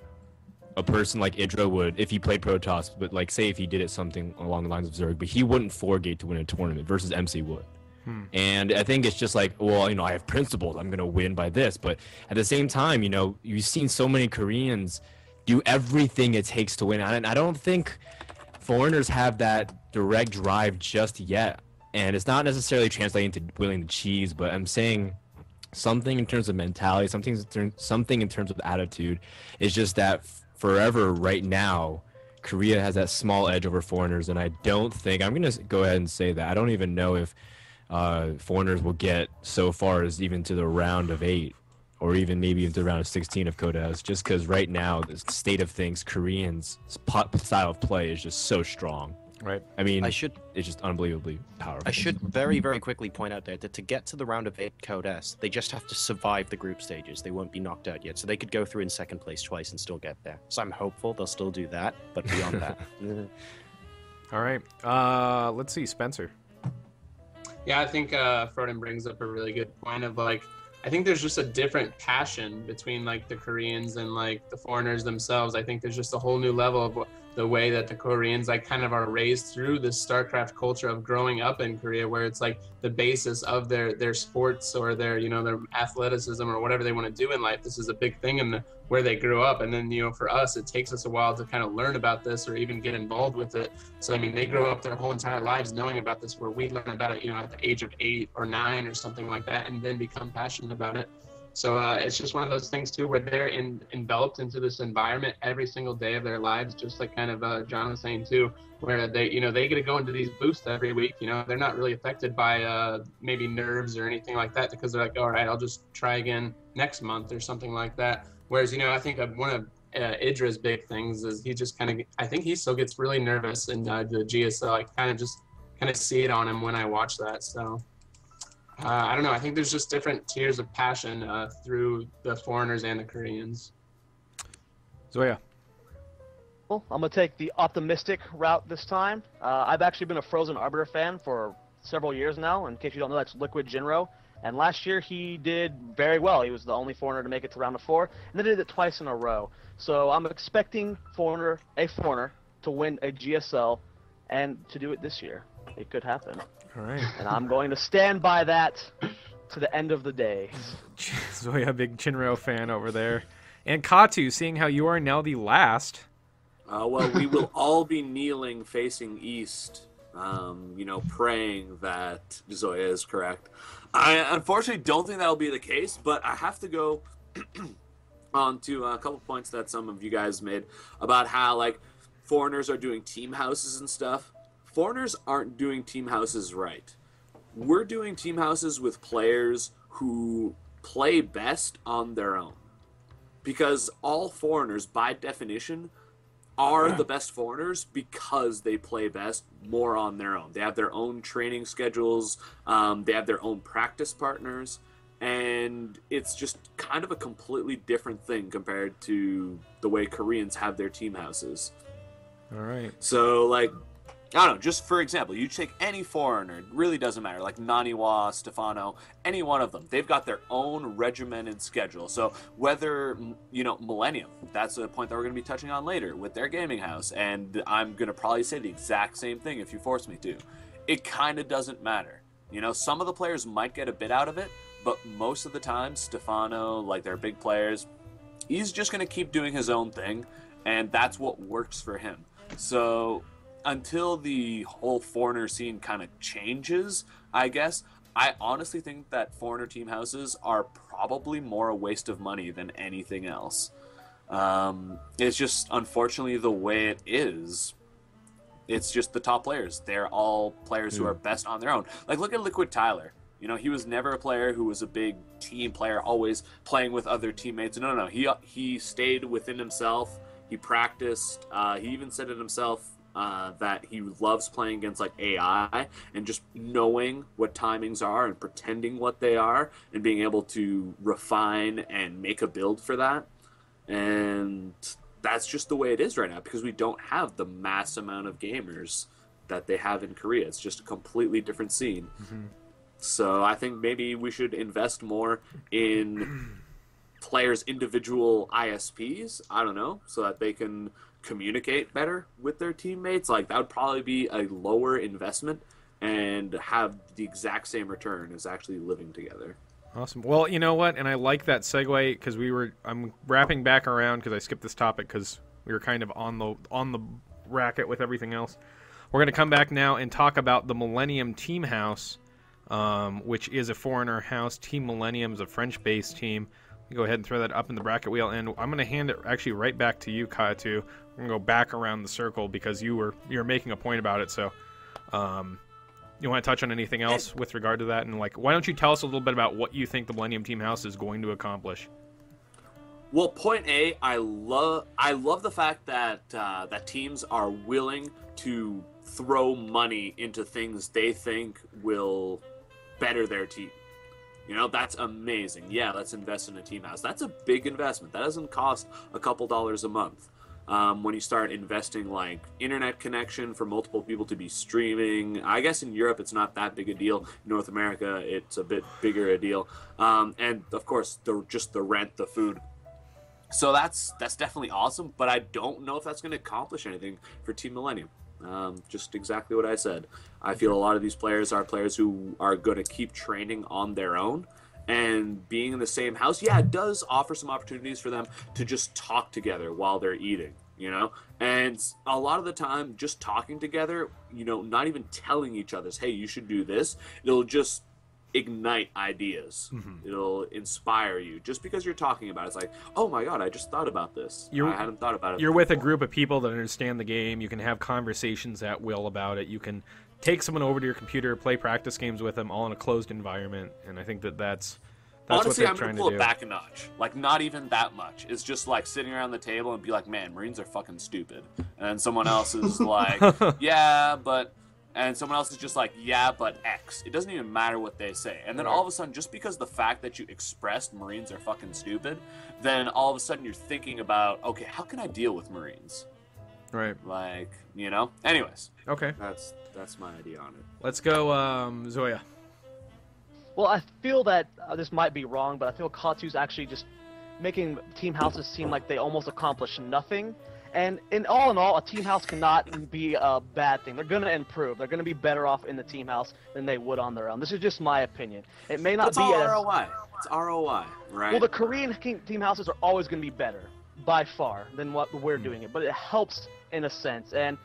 a person like Idra would, if he played Protoss, but like say if he did it something along the lines of Zerg, but he wouldn't 4-gate to win a tournament versus MC would. And I think it's just like, well, you know, I have principles, I'm going to win by this. But at the same time, you know, you've seen so many Koreans do everything it takes to win. And I don't think foreigners have that direct drive just yet. And it's not necessarily translating to willing to cheese, but I'm saying something in terms of mentality, something in terms of attitude. Is just that forever right now, Korea has that small edge over foreigners. And I don't think, I'm going to go ahead and say that, I don't even know if foreigners will get so far as even to the round of 8 or even maybe into the round of 16 of Kodas, just because right now the state of things, Koreans' style of play is just so strong. Right. I mean, it's just unbelievably powerful. I should very, very quickly point out there that to get to the round of 8 Code S, they just have to survive the group stages. They won't be knocked out yet, so they could go through in second place twice and still get there. So I'm hopeful they'll still do that, but beyond that. All right. Let's see, Spencer. Yeah, I think Froden brings up a really good point of like, I think there's just a different passion between like the Koreans and like the foreigners themselves. I think there's just a whole new level of the way that the Koreans like kind of are raised through this StarCraft culture of growing up in Korea, where it's like the basis of their sports or their, you know, their athleticism or whatever they want to do in life. This is a big thing in where they grew up. And then, you know, for us, it takes us a while to kind of learn about this or even get involved with it. So, I mean, they grow up their whole entire lives knowing about this, where we learn about it, you know, at the age of 8 or 9 or something like that, and then become passionate about it. So it's just one of those things too, where they're enveloped into this environment every single day of their lives, just like kind of John was saying too, where they, you know, they get to go into these boosts every week. You know, they're not really affected by maybe nerves or anything like that, because they're like, all right, I'll just try again next month or something like that. Whereas, you know, I think one of Idra's big things is he just kind of, I think he still gets really nervous in the GSL. I kind of see it on him when I watch that. So. I don't know. I think there's just different tiers of passion through the foreigners and the Koreans. Zoya. Well, I'm going to take the optimistic route this time. I've actually been a Frozen Arbiter fan for several years now. In case you don't know, that's Liquid Jinro. And last year he did very well. He was the only foreigner to make it to round of 4, and they did it twice in a row. So I'm expecting a foreigner to win a GSL and to do it this year. It could happen. All right. And I'm going to stand by that to the end of the day. Zoya, big Chinro fan over there. And Katu, seeing how you are now the last. Well, we will all be kneeling facing east, you know, praying that Zoya is correct. I unfortunately don't think that'll be the case, but I have to go on to a couple points that some of you guys made about how, like, foreigners are doing team houses and stuff. Foreigners aren't doing team houses right. We're doing team houses with players who play best on their own. Because all foreigners, by definition, are the best foreigners because they play best more on their own. They have their own training schedules, they have their own practice partners, and it's just kind of a completely different thing compared to the way Koreans have their team houses. All right. So, like, I don't know, just for example, you take any foreigner, it really doesn't matter, like Naniwa, Stefano, any one of them, they've got their own regimented schedule. So whether, you know, Millennium, that's a point that we're going to be touching on later with their gaming house, and I'm going to probably say the exact same thing if you force me to. It kind of doesn't matter. You know, some of the players might get a bit out of it, but most of the time, Stefano, like their big players, he's just going to keep doing his own thing, and that's what works for him. So until the whole foreigner scene kind of changes, I guess, I honestly think that foreigner team houses are probably more a waste of money than anything else. It's just, unfortunately, the way it is. It's just the top players. They're all players who are best on their own. Like, look at Liquid Tyler. You know, he was never a player who was a big team player, always playing with other teammates. No. He stayed within himself. He practiced. He even said it himself that he loves playing against like AI and just knowing what timings are and pretending what they are and being able to refine and make a build for that. And that's just the way it is right now because we don't have the mass amount of gamers that they have in Korea. It's just a completely different scene. So I think maybe we should invest more in players' individual ISPs, I don't know, so that they can communicate better with their teammates. Like, that would probably be a lower investment and have the exact same return as actually living together. Awesome. Well, you know what? And I like that segue because I'm wrapping back around because I skipped this topic because we were kind of on the racket with everything else. We're going to come back now and talk about the Millennium Team House, which is a foreigner house. Team Millennium is a French-based team. Go ahead and throw that up in the bracket wheel, and I'm going to hand it actually right back to you, Katu. We're going to go back around the circle because you're making a point about it. So, you want to touch on anything else with regard to that? And like, why don't you tell us a little bit about what you think the Millennium Team House is going to accomplish? Well, point A, I love the fact that that teams are willing to throw money into things they think will better their team. You know, that's amazing. Yeah, let's invest in a team house. That's a big investment. That doesn't cost a couple dollars a month. When you start investing like internet connection for multiple people to be streaming, I guess in Europe it's not that big a deal. In North America, it's a bit bigger a deal. And of course, just the rent, the food. So that's definitely awesome. But I don't know if that's going to accomplish anything for Team Millennium. Just exactly what I said. I feel a lot of these players are players who are going to keep training on their own, and being in the same house, yeah, it does offer some opportunities for them to just talk together while they're eating, you know? And a lot of the time, just talking together, you know, not even telling each other, hey, you should do this, it'll just ignite ideas. It'll inspire you just because you're talking about it. It's like, oh my god, I just thought about this. I hadn't thought about it You're before. with a group of people that understand the game. You can have conversations at will about it. You can take someone over to your computer, play practice games with them, all in a closed environment. And I think that's honestly, what they're I'm trying gonna to pull do. it back a notch. Like, not even that much. It's just like sitting around the table and be like, man, Marines are fucking stupid. And then someone else is like, yeah, but... And someone else is just like, yeah, but X. It doesn't even matter what they say. And then all of a sudden, just because the fact that you expressed Marines are fucking stupid, then all of a sudden you're thinking about, okay, how can I deal with Marines? Right. Like, you know? Anyways. Okay. That's my idea on it. Let's go, Zoya. Well, I feel that this might be wrong, but I feel Katu's actually just making team houses seem like they almost accomplish nothing. And in all, a team house cannot be a bad thing. They're going to improve. They're going to be better off in the team house than they would on their own. This is just my opinion. It may not It's be all as... ROI. It's ROI, right? Well, the Korean team houses are always going to be better, by far, than what we're doing it. But it helps in a sense. And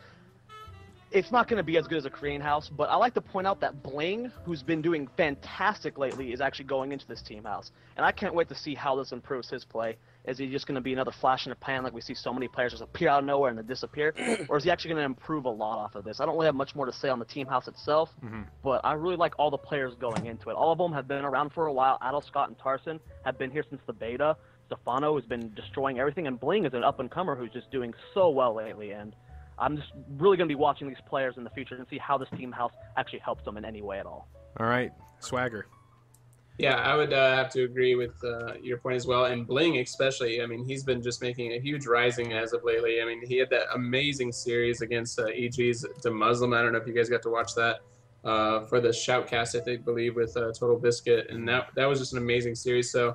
it's not going to be as good as a Korean house, but I like to point out that Bling, who's been doing fantastic lately, is actually going into this team house. And I can't wait to see how this improves his play. Is he just going to be another flash in the pan like we see so many players just appear out of nowhere and then disappear? Or is he actually going to improve a lot off of this? I don't really have much more to say on the team house itself, but I really like all the players going into it. All of them have been around for a while. Adel, Scott, and Tarson have been here since the beta. Stefano has been destroying everything, and Bling is an up-and-comer who's just doing so well lately. And I'm just really going to be watching these players in the future and see how this team house actually helps them in any way at all. All right. Swagger. Yeah, I would have to agree with your point as well. And Bling especially, I mean, he's been just making a huge rising as of lately. I mean, he had that amazing series against EG's The Muslim. I don't know if you guys got to watch that for the Shoutcast, I think, believe, with Total Biscuit. And that was just an amazing series. So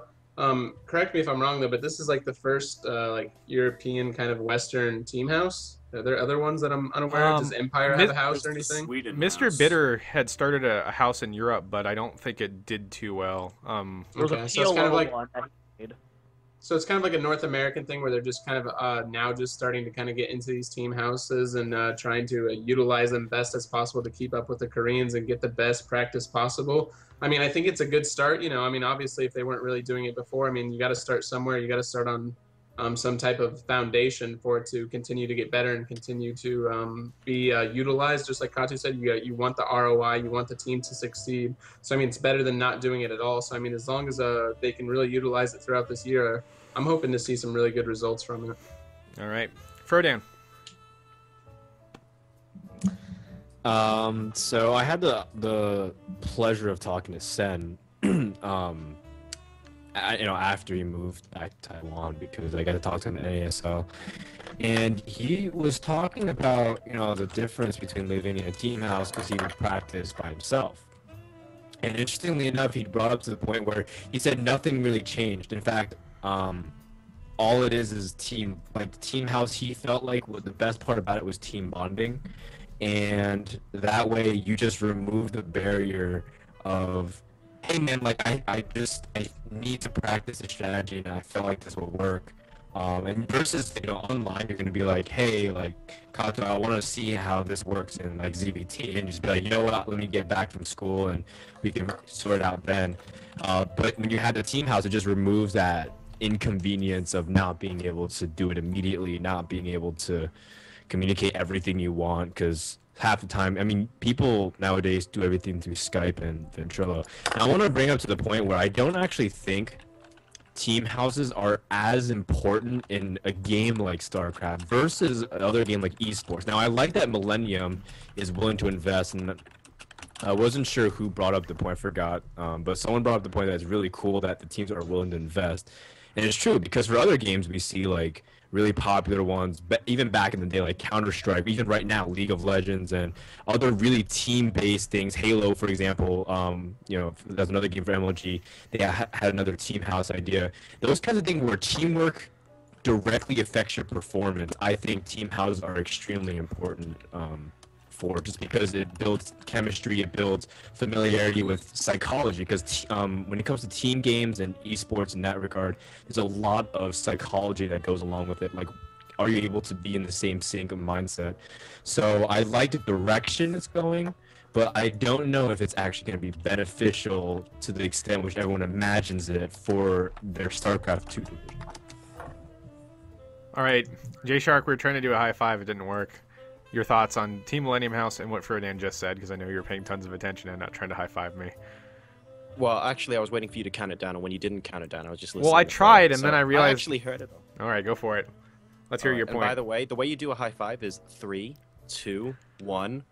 correct me if I'm wrong, though, but this is like the first like European kind of Western team house. Are there other ones that I'm unaware of? Does Empire have a house or anything? Sweden Mr. house. Bitter had started a house in Europe, but I don't think it did too well. There was Okay, a so it's kind of PLO like one that he made. So it's kind of like a North American thing where they're just kind of now just starting to kind of get into these team houses and trying to utilize them best as possible to keep up with the Koreans and get the best practice possible. I mean, I think it's a good start. You know, I mean, obviously, if they weren't really doing it before, I mean, you got to start somewhere. You got to start on some type of foundation for it to continue to get better and continue to be utilized. Just like Katu said, you want the ROI, you want the team to succeed. So, I mean, it's better than not doing it at all. So, I mean, as long as they can really utilize it throughout this year, I'm hoping to see some really good results from it. All right. Frodan. So I had the pleasure of talking to Sen, after he moved back to Taiwan because I got to talk to him at NASL, and he was talking about the difference between living in a team house because he would practice by himself. And interestingly enough, he brought up to the point where he said nothing really changed. In fact, all it is team, like the team house. He felt like the best part about it was team bonding, and that way you just remove the barrier of, hey man, like I need to practice a strategy and I feel like this will work. And versus online, you're gonna be like, hey, like Kato, I want to see how this works in like ZBT, and just be like, you know what, let me get back from school and we can sort it out then. But when you have the team house, it just removes that inconvenience of not being able to do it immediately, not being able to communicate everything you want, because half the time, I mean, people nowadays do everything through Skype and Ventrilo. And I want to bring up to the point where I don't actually think team houses are as important in a game like StarCraft versus another game like esports. Now, I like that Millennium is willing to invest, and I wasn't sure who brought up the point, I forgot, but someone brought up the point that it's really cool that the teams are willing to invest. And it's true, because for other games we see like really popular ones, but even back in the day, like Counter-Strike, even right now, League of Legends, and other really team-based things. Halo, for example, that's another game for MLG. They had another team house idea. Those kinds of things where teamwork directly affects your performance. I think team houses are extremely important for, just because it builds chemistry, it builds familiarity with psychology. Because when it comes to team games and esports in that regard, there's a lot of psychology that goes along with it. Like, are you able to be in the same sync of mindset? So I like the direction it's going, but I don't know if it's actually going to be beneficial to the extent which everyone imagines it for their StarCraft 2 division. All right, J Shark, we were trying to do a high five. It didn't work. Your thoughts on Team Millennium House and what Ferdinand just said, because I know you're paying tons of attention and not trying to high five me. Well, actually, I was waiting for you to count it down, and when you didn't count it down, I was just listening. Well, I tried, and then I realized... I actually heard it all. All right, go for it. Let's hear your point. And by the way you do a high five is 3, 2, 1.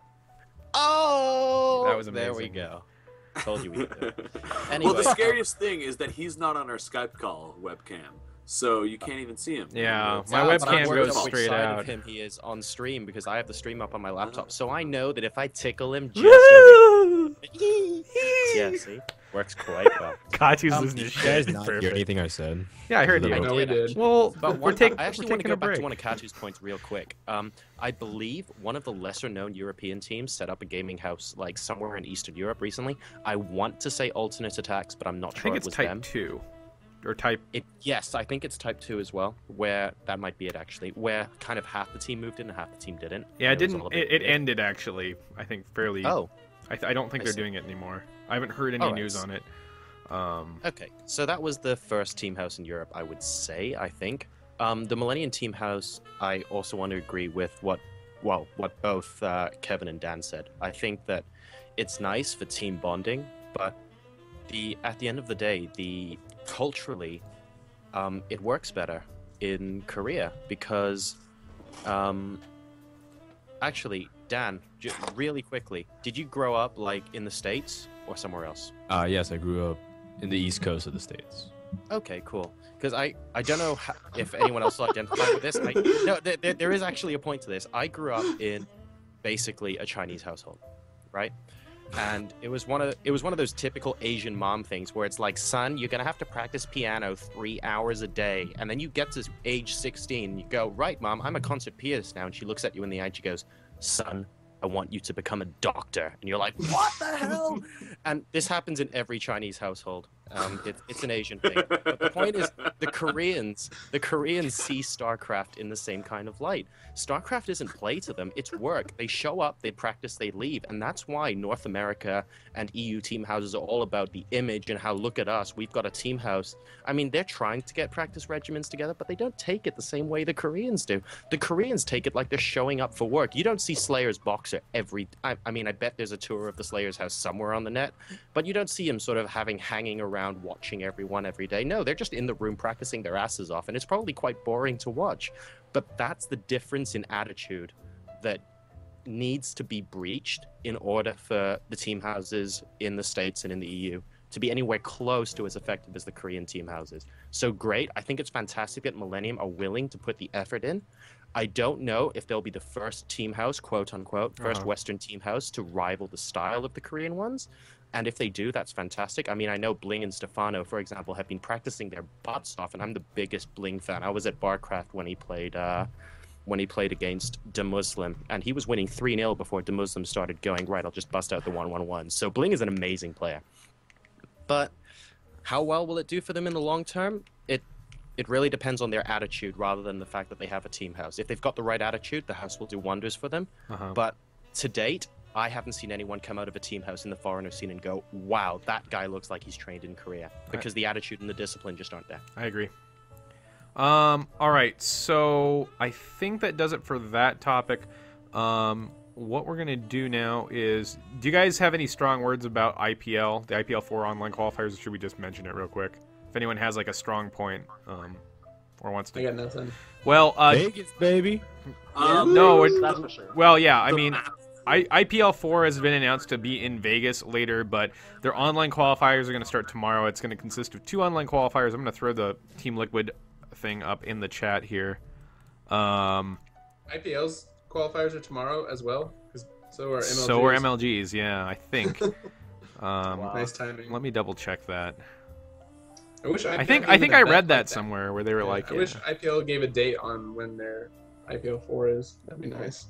Oh! That was amazing. There we go. Told you we could do it. Anyway. Well, the scariest thing is that he's not on our Skype call webcam, so you can't even see him. Yeah, my webcam goes straight out. Of him, he is on stream because I have the stream up on my laptop, so I know that if I tickle him just over... Yeah, see? Works quite well. Katu's losing his You shit. guys not hear anything I said? Yeah, I heard you. I know we did. Well, But I actually want to go back to one of Katu's points real quick. I believe one of the lesser-known European teams set up a gaming house like somewhere in Eastern Europe recently. I want to say Alternate Attacks, but I'm not sure it was them. I think it's Type 2. Or Type... Yes, I think it's Type 2 as well, where that might be it, actually, where kind of half the team moved in and half the team didn't. Yeah, it ended, actually, I think, fairly... Oh. I don't think they're doing it anymore. I haven't heard any news on it. Okay, so that was the first team house in Europe, I would say, I think. The Millennium Team House, I also want to agree with what both Kevin and Dan said. I think that it's nice for team bonding, but at the end of the day, culturally, it works better in Korea because, actually, Dan, really quickly, did you grow up like in the States or somewhere else? Yes, I grew up in the East Coast of the States. Okay, cool. Because I don't know if anyone else will identify with this. No, there is actually a point to this. I grew up in basically a Chinese household, right? And it was one of those typical Asian mom things where it's like, son, you're gonna have to practice piano 3 hours a day, and then you get to age 16, and you go, right, mom, I'm a concert pianist now, and she looks at you in the eye and she goes, son, I want you to become a doctor, and you're like, what the hell? And this happens in every Chinese household. It's an Asian thing. But the point is, the Koreans see StarCraft in the same kind of light. StarCraft isn't play to them, it's work. They show up, they practice, they leave. And that's why North America and EU team houses are all about the image and how, look at us, we've got a team house. I mean, they're trying to get practice regimens together, but they don't take it the same way the Koreans do. The Koreans take it like they're showing up for work. You don't see Slayer's boxer I mean, I bet there's a tour of the Slayer's house somewhere on the net, but you don't see him sort of hanging around watching everyone every day. No, they're just in the room practicing their asses off, and it's probably quite boring to watch. But that's the difference in attitude that needs to be breached in order for the team houses in the States and in the EU to be anywhere close to as effective as the Korean team houses. So great. I think it's fantastic that Millennium are willing to put the effort in. I don't know if they'll be the first team house, quote unquote, first Western team house to rival the style of the Korean ones. And if they do, that's fantastic. I mean, I know Bling and Stefano, for example, have been practicing their butts off, and I'm the biggest Bling fan. I was at Barcraft when he played against De Muslim, and he was winning 3-0 before De Muslim started going, right, I'll just bust out the 1-1-1. So Bling is an amazing player. But how well will it do for them in the long term? It really depends on their attitude rather than the fact that they have a team house. If they've got the right attitude, the house will do wonders for them. But to date, I haven't seen anyone come out of a team house in the foreigner scene and go, wow, that guy looks like he's trained in Korea. Because the attitude and the discipline just aren't there. I agree. All right, so I think that does it for that topic. What we're going to do now is, do you guys have any strong words about IPL, the IPL 4 online qualifiers, or should we just mention it real quick? If anyone has like a strong point or wants to. I got nothing. Well, Vegas, baby. no, That's for sure. well, yeah, I mean, IPL 4 has been announced to be in Vegas later, but their online qualifiers are going to start tomorrow. It's going to consist of 2 online qualifiers. I'm going to throw the Team Liquid thing up in the chat here. IPL's qualifiers are tomorrow as well. So are MLGs. So are MLGs, yeah, I think. Nice timing. Let me double check that. I wish I think I read that somewhere where they were like, I wish IPL gave a date on when their IPL 4 is. That'd be nice.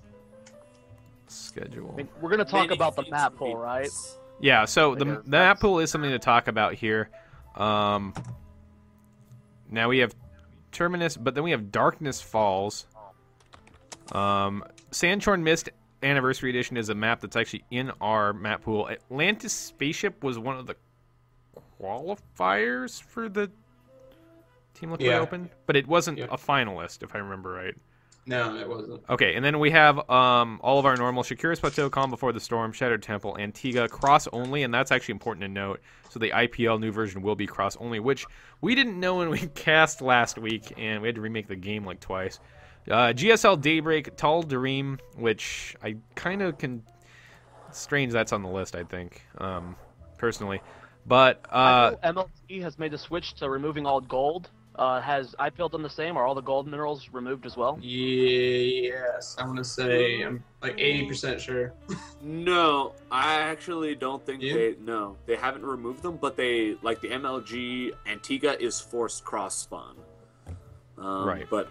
Schedule. I mean, we're gonna talk about the map pool, right? Yeah, so the map pool is something to talk about here. Now we have Terminus, but then we have Darkness Falls. Sandshorn Mist Anniversary Edition is a map that's actually in our map pool. Atlantis Spaceship was one of the qualifiers for the Team Liquid Open, but it wasn't a finalist, if I remember right. No, it wasn't. Okay, and then we have all of our normal Shakira's Plateau, Calm Before the Storm, Shattered Temple, Antigua, cross only, and that's actually important to note. So the IPL new version will be cross only, which we didn't know when we cast last week, and we had to remake the game like twice. GSL Daybreak, Tall Dareem, which I kind of can... Strange that's on the list, I think, personally. But MLG has made the switch to removing all gold. Has IPL done the same? Are all the gold minerals removed as well? Yes, I want to say I'm like 80% sure. No, I actually don't think they haven't removed them, but they, like the MLG Antigua is forced cross spawn. Right. But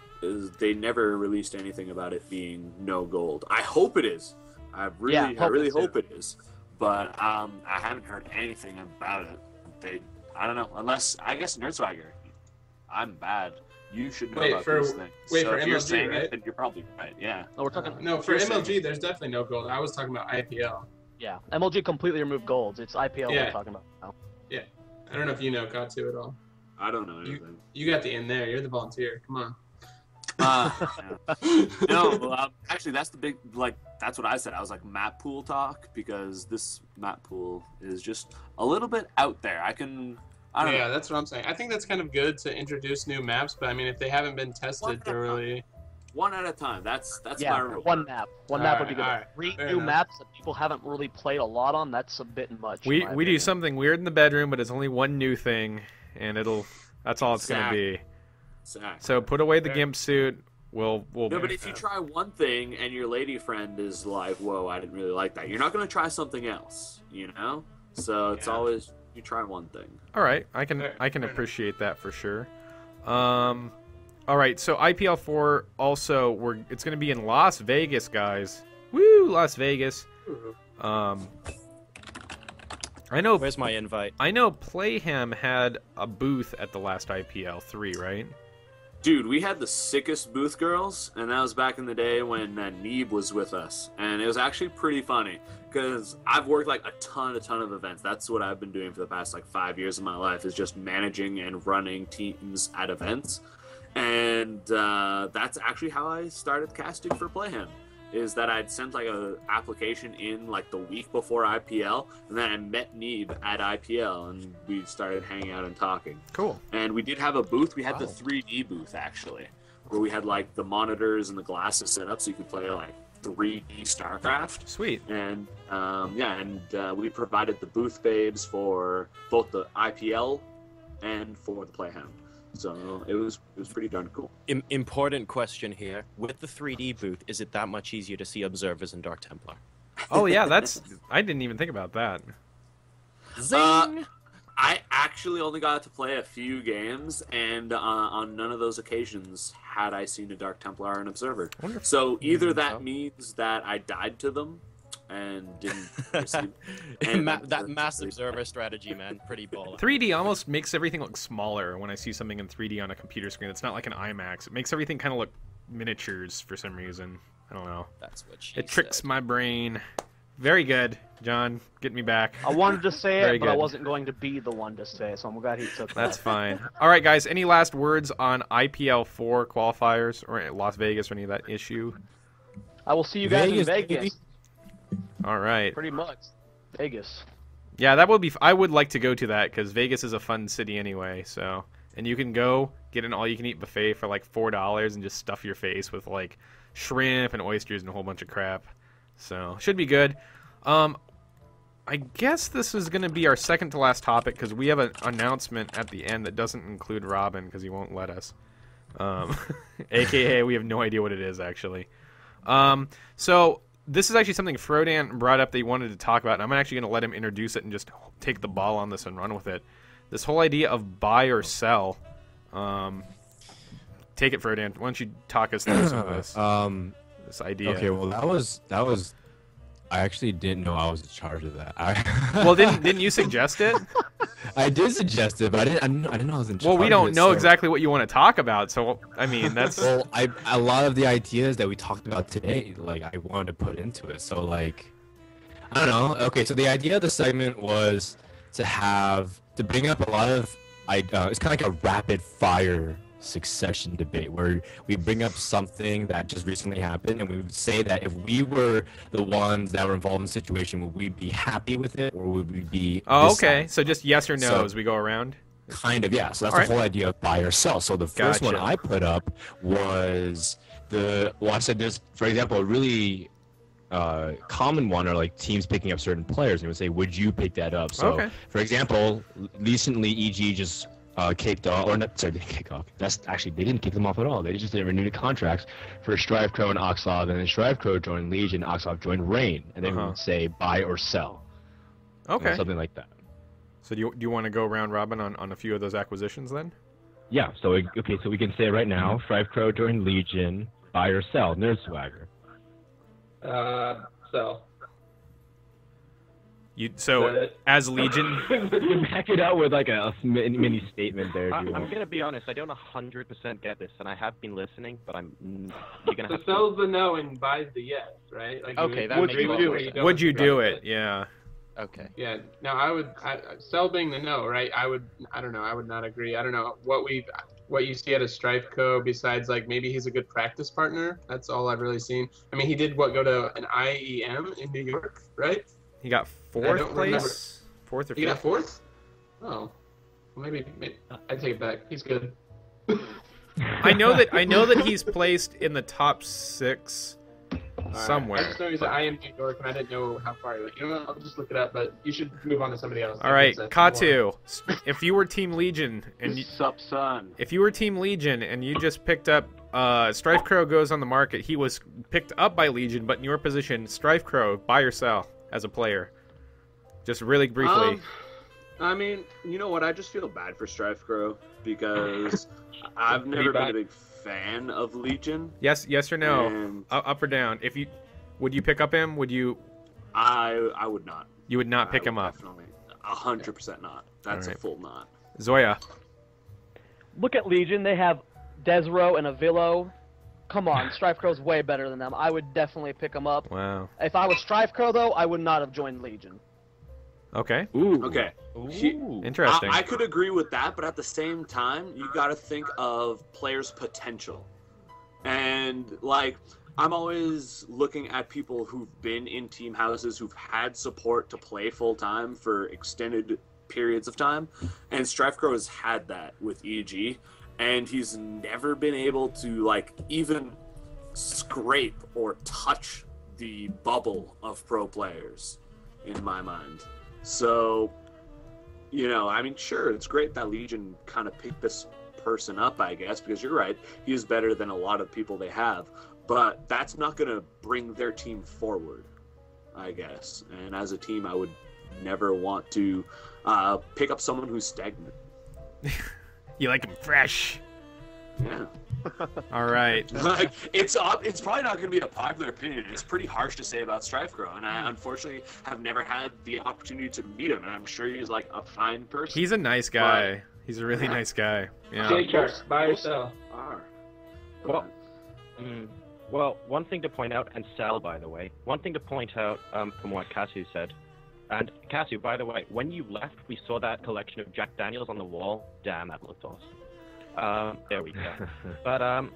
they never released anything about it being no gold. I hope it is. I really hope it is. But I haven't heard anything about it. I don't know, unless, I guess Nerdswagger, I'm bad. You should know about these things. Wait, so for if you're MLG, saying right? it, then you're probably right, yeah. No, we're talking. No, for MLG, there's definitely no gold. I was talking about IPL. Yeah, MLG completely removed golds. It's IPL we're talking about now. Yeah. I don't know if you know Katsu at all. I don't know anything. You got the in there. You're the volunteer. Come on. No, well, actually, that's the big, that's what I said. I was like, map pool talk, because this map pool is just a little bit out there. I don't know. Yeah, that's what I'm saying. I think that's kind of good to introduce new maps, but I mean, if they haven't been tested thoroughly... One at a time. That's my rule. One map. One map would be good. Right, 3 fair new enough. maps that people haven't really played a lot on, that's a bit much. we do something weird in the bedroom, but it's only one new thing, and that's all it's going to be. Exactly. So put away the GIMP suit. We'll No, but if you try one thing and your lady friend is like, whoa, I didn't really like that, you're not going to try something else, you know? So it's always, you try one thing. All right, I can appreciate that for sure. All right, so IPL 4 also it's going to be in Las Vegas, guys. Woo, Las Vegas. I know. Where's my invite? I know Playhem had a booth at the last IPL 3, right? Dude, we had the sickest booth girls, and that was back in the day when Neeb was with us. And it was actually pretty funny, because I've worked like a ton of events. That's what I've been doing for the past 5 years of my life, is just managing and running teams at events. And that's actually how I started casting for Playhem, is that I'd sent a application in the week before IPL, and then I met Neeb at IPL, and we started hanging out and talking. Cool. And we did have a booth. We had the 3D booth, actually, where we had the monitors and the glasses set up so you could play 3D StarCraft. Sweet. And we provided the booth babes for both the IPL and for the Playhem. So it was pretty darn cool. Important question here. With the 3D booth, is it that much easier to see observers in Dark Templar? Oh yeah, I didn't even think about that. Zing! I actually only got to play a few games, and on none of those occasions had I seen a Dark Templar or an Observer. Wonderful. So either that means that I died to them and didn't receive... That mass observer strategy, man. Pretty baller. 3D almost makes everything look smaller when I see something in 3D on a computer screen. It's not like an IMAX. It makes everything kind of look miniatures for some reason. I don't know. That's what she It tricks said. my brain. Very good, John. Get me back. I wanted to say Very it, but I good. wasn't going to be the one to say it, so I'm glad he took that. That's fine. All right, guys. Any last words on IPL 4 qualifiers or Las Vegas or any of that issue? I will see you guys in Vegas, Vegas. All right. Pretty much. Vegas. Yeah, that would be. I would like to go to that because Vegas is a fun city anyway. So, and you can go get an all-you-can-eat buffet for like $4 and just stuff your face with like shrimp and oysters and a whole bunch of crap. So, should be good. I guess this is going to be our second to last topic because we have an announcement at the end that doesn't include Robin because he won't let us. AKA, we have no idea what it is actually. So this is actually something Frodan brought up that he wanted to talk about, and I'm actually going to let him introduce it and just take the ball on this and run with it. This whole idea of buy or sell. Take it, Frodan. Why don't you talk us through some of this? This idea. Okay, well that was. I actually didn't know I was in charge of that. Well, didn't you suggest it? I did suggest it, but I didn't know I was in charge. Well, we don't of it, know so... exactly what you want to talk about, so I mean that's. Well, a lot of the ideas that we talked about today, like I wanted to put into it. So like, I don't know. Okay, so the idea of the segment was to bring up a lot of, it's kind of like a rapid fire succession debate where we bring up something that just recently happened and we would say that if we were the ones that were involved in the situation, would we be happy with it or would we be okay, so just yes or no So- as we go around. Kind of, yeah. So that's All the whole idea of buy or sell. So the first one Gotcha. I put up was I said there's, for example, a really common one are like teams picking up certain players and it would say, would you pick that up? So Okay. for example, recently EG just kicked off, or not, sorry, they didn't kick off. That's actually, they didn't kick them off at all. They just didn't renew the contracts for Strive Crow and Oxlov, and then Strive Crow joined Legion, Oxlov joined Reign, and then we would say buy or sell. Okay. Something like that. So do you want to go round robin on a few of those acquisitions then? Yeah, so so we can say right now, Strive Crow joined Legion, buy or sell, Nerd Swagger. So. As Legion. You back it out with like a mini statement there. I'm gonna be honest. I don't 100% get this, and I have been listening, but you're gonna So have to. sells the no and buys the yes, right? Like Okay, that would makes you sense. do it? Would you do it? Yeah. Okay. Yeah. Now sell being the no, right? I don't know. I would not agree. I don't know what you see at a Strife Co. besides like maybe he's a good practice partner. That's all I've really seen. I mean, he did go to an IEM in New York, right? He got I fourth don't place. remember. Fourth or He got fifth? fourth. Oh, well, maybe I take it back. He's good. I know that he's placed in the top 6 somewhere. I just know he's at IM New York, and I didn't know how far he went. You know what? I'll just look it up, but you should move on to somebody else. All right, That's Katu. If you were Team Legion and Sup, son? if you were Team Legion and you just picked up Strife Crow goes on the market, he was picked up by Legion, but in your position, Strife Crow, buy or sell as a player. Just really briefly. I mean, you know what? I just feel bad for Strife Crow because I've never been a big fan of Legion. Yes or no? And Up or down? Would you pick up him? Would you? I would not. You would not pick I him would up. Definitely, 100% not. That's Alright. a full not. Zoya. Look at Legion. They have Desro and Avillo. Come on, Strife Crow's way better than them. I would definitely pick them up. Wow. If I was Strife Crow, though, I would not have joined Legion. Okay. Ooh. Okay. Interesting. I could agree with that, but at the same time, you got to think of players' potential. And, like, I'm always looking at people who've been in team houses, who've had support to play full-time for extended periods of time. And Strife Crow has had that with EG. And he's never been able to, like, even scrape or touch the bubble of pro players in my mind. So, you know, I mean, sure, it's great that Legion kind of picked this person up, I guess, because you're right, he is better than a lot of people they have, but that's not going to bring their team forward, I guess. And as a team, I would never want to pick up someone who's stagnant. You like him fresh. Yeah. All right. Like, it's probably not going to be a popular opinion. It's pretty harsh to say about StrifeGrow, and I unfortunately have never had the opportunity to meet him, and I'm sure he's like a fine person. He's a nice guy. He's a really nice guy. Yeah. Take care. Buy or sell. Well, well, one thing to point out, and Sal, by the way, one thing to point out from what Casu said, and Casu, by the way, when you left, we saw that collection of Jack Daniels on the wall. Damn, that looked awesome. There we go. But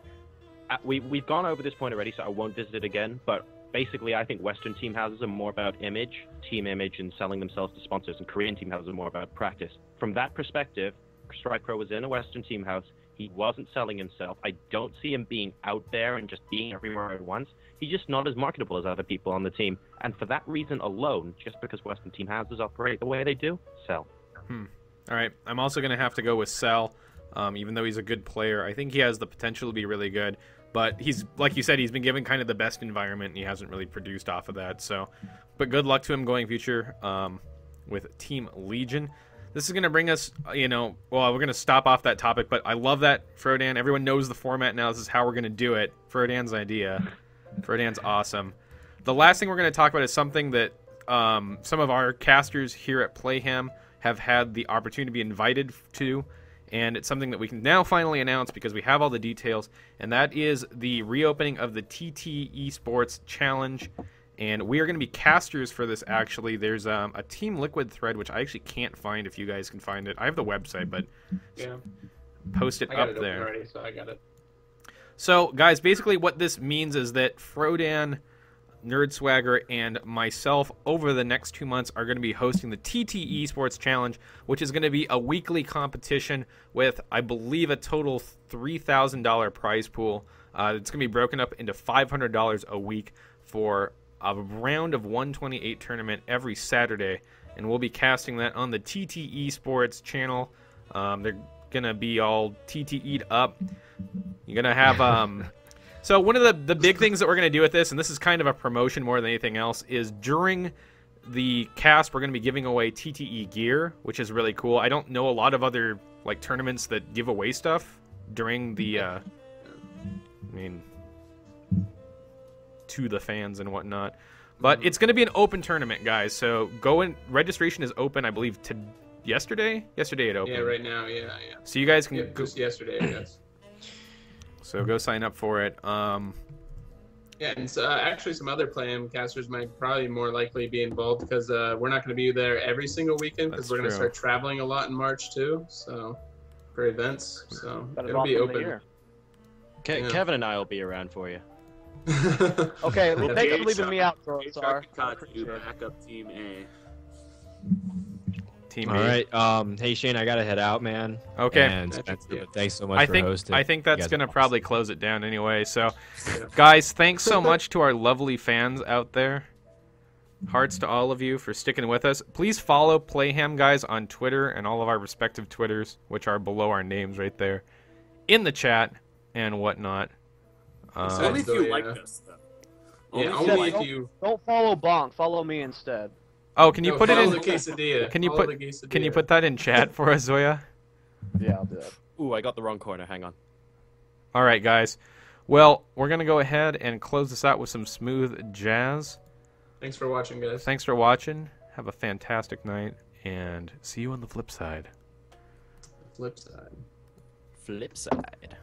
we've gone over this point already, so I won't visit it again. But basically, I think Western team houses are more about team image, and selling themselves to sponsors, and Korean team houses are more about practice. From that perspective, StrifePro was in a Western team house. He wasn't selling himself. I don't see him being out there and just being everywhere at once. He's just not as marketable as other people on the team. And for that reason alone, just because Western team houses operate the way they do, sell. All right. I'm also going to have to go with Sal, even though he's a good player. I think he has the potential to be really good. But he's, like you said, he's been given kind of the best environment, and he hasn't really produced off of that. So, but good luck to him going future with Team Legion. This is going to bring us, you know, well, we're going to stop off that topic, but I love that, Frodan. Everyone knows the format now. This is how we're going to do it. Frodan's idea. Frodan's awesome. The last thing we're going to talk about is something that some of our casters here at Playhem have had the opportunity to be invited to, and it's something that we can now finally announce because we have all the details, and that is the reopening of the TT Esports Challenge. And we are going to be casters for this, actually. There's a Team Liquid thread, which I actually can't find if you guys can find it. I have the website, but post it up there. Already, so I got it. So, guys, basically what this means is that Frodan, Nerdswagger, and myself over the next 2 months are going to be hosting the TT Esports Challenge, which is going to be a weekly competition with, I believe, a total $3,000 prize pool. It's going to be broken up into $500 a week for a round of 128 tournament every Saturday, and we'll be casting that on the TT Esports channel. They're gonna be all TTE'd up. You're gonna have so one of the big things that we're gonna do with this, and this is kind of a promotion more than anything else, is during the cast we're gonna be giving away TTE gear, which is really cool. I don't know a lot of other like tournaments that give away stuff during the I mean, to the fans and whatnot. But it's going to be an open tournament, guys. So go in. Registration is open, I believe, to yesterday. Yesterday it opened. Yeah, right now. Yeah. So you guys can Yeah, go. just yesterday, I guess. So go sign up for it. Yeah, and so, actually some other Playhem casters might probably more likely be involved because we're not going to be there every single weekend because we're going to start traveling a lot in March too. So for events, so it'll be open. Kevin and I will be around for you. Okay, well, thanks for leaving me out, Sorry. Backup Team A. Team All A. right. Hey Shane, I gotta head out, man. Okay. And Spencer, thanks so much for hosting. I think that's gonna probably close it down anyway. So, guys, thanks so much to our lovely fans out there. Hearts to all of you for sticking with us. Please follow Playhem, guys, on Twitter and all of our respective Twitters, which are below our names right there, in the chat and whatnot. Only if you like this, though. Yeah, only if you don't follow Bonk. Follow me instead. Oh, can you put it in? The quesadilla. Can you put that in chat for us, Zoya? Yeah, I'll do that. Ooh, I got the wrong corner. Hang on. All right, guys. Well, we're gonna go ahead and close this out with some smooth jazz. Thanks for watching, guys. Thanks for watching. Have a fantastic night, and see you on the flip side. Flip side. Flip side.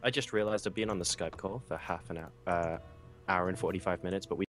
I just realized I've been on the Skype call for half an hour, hour and 45 minutes, but we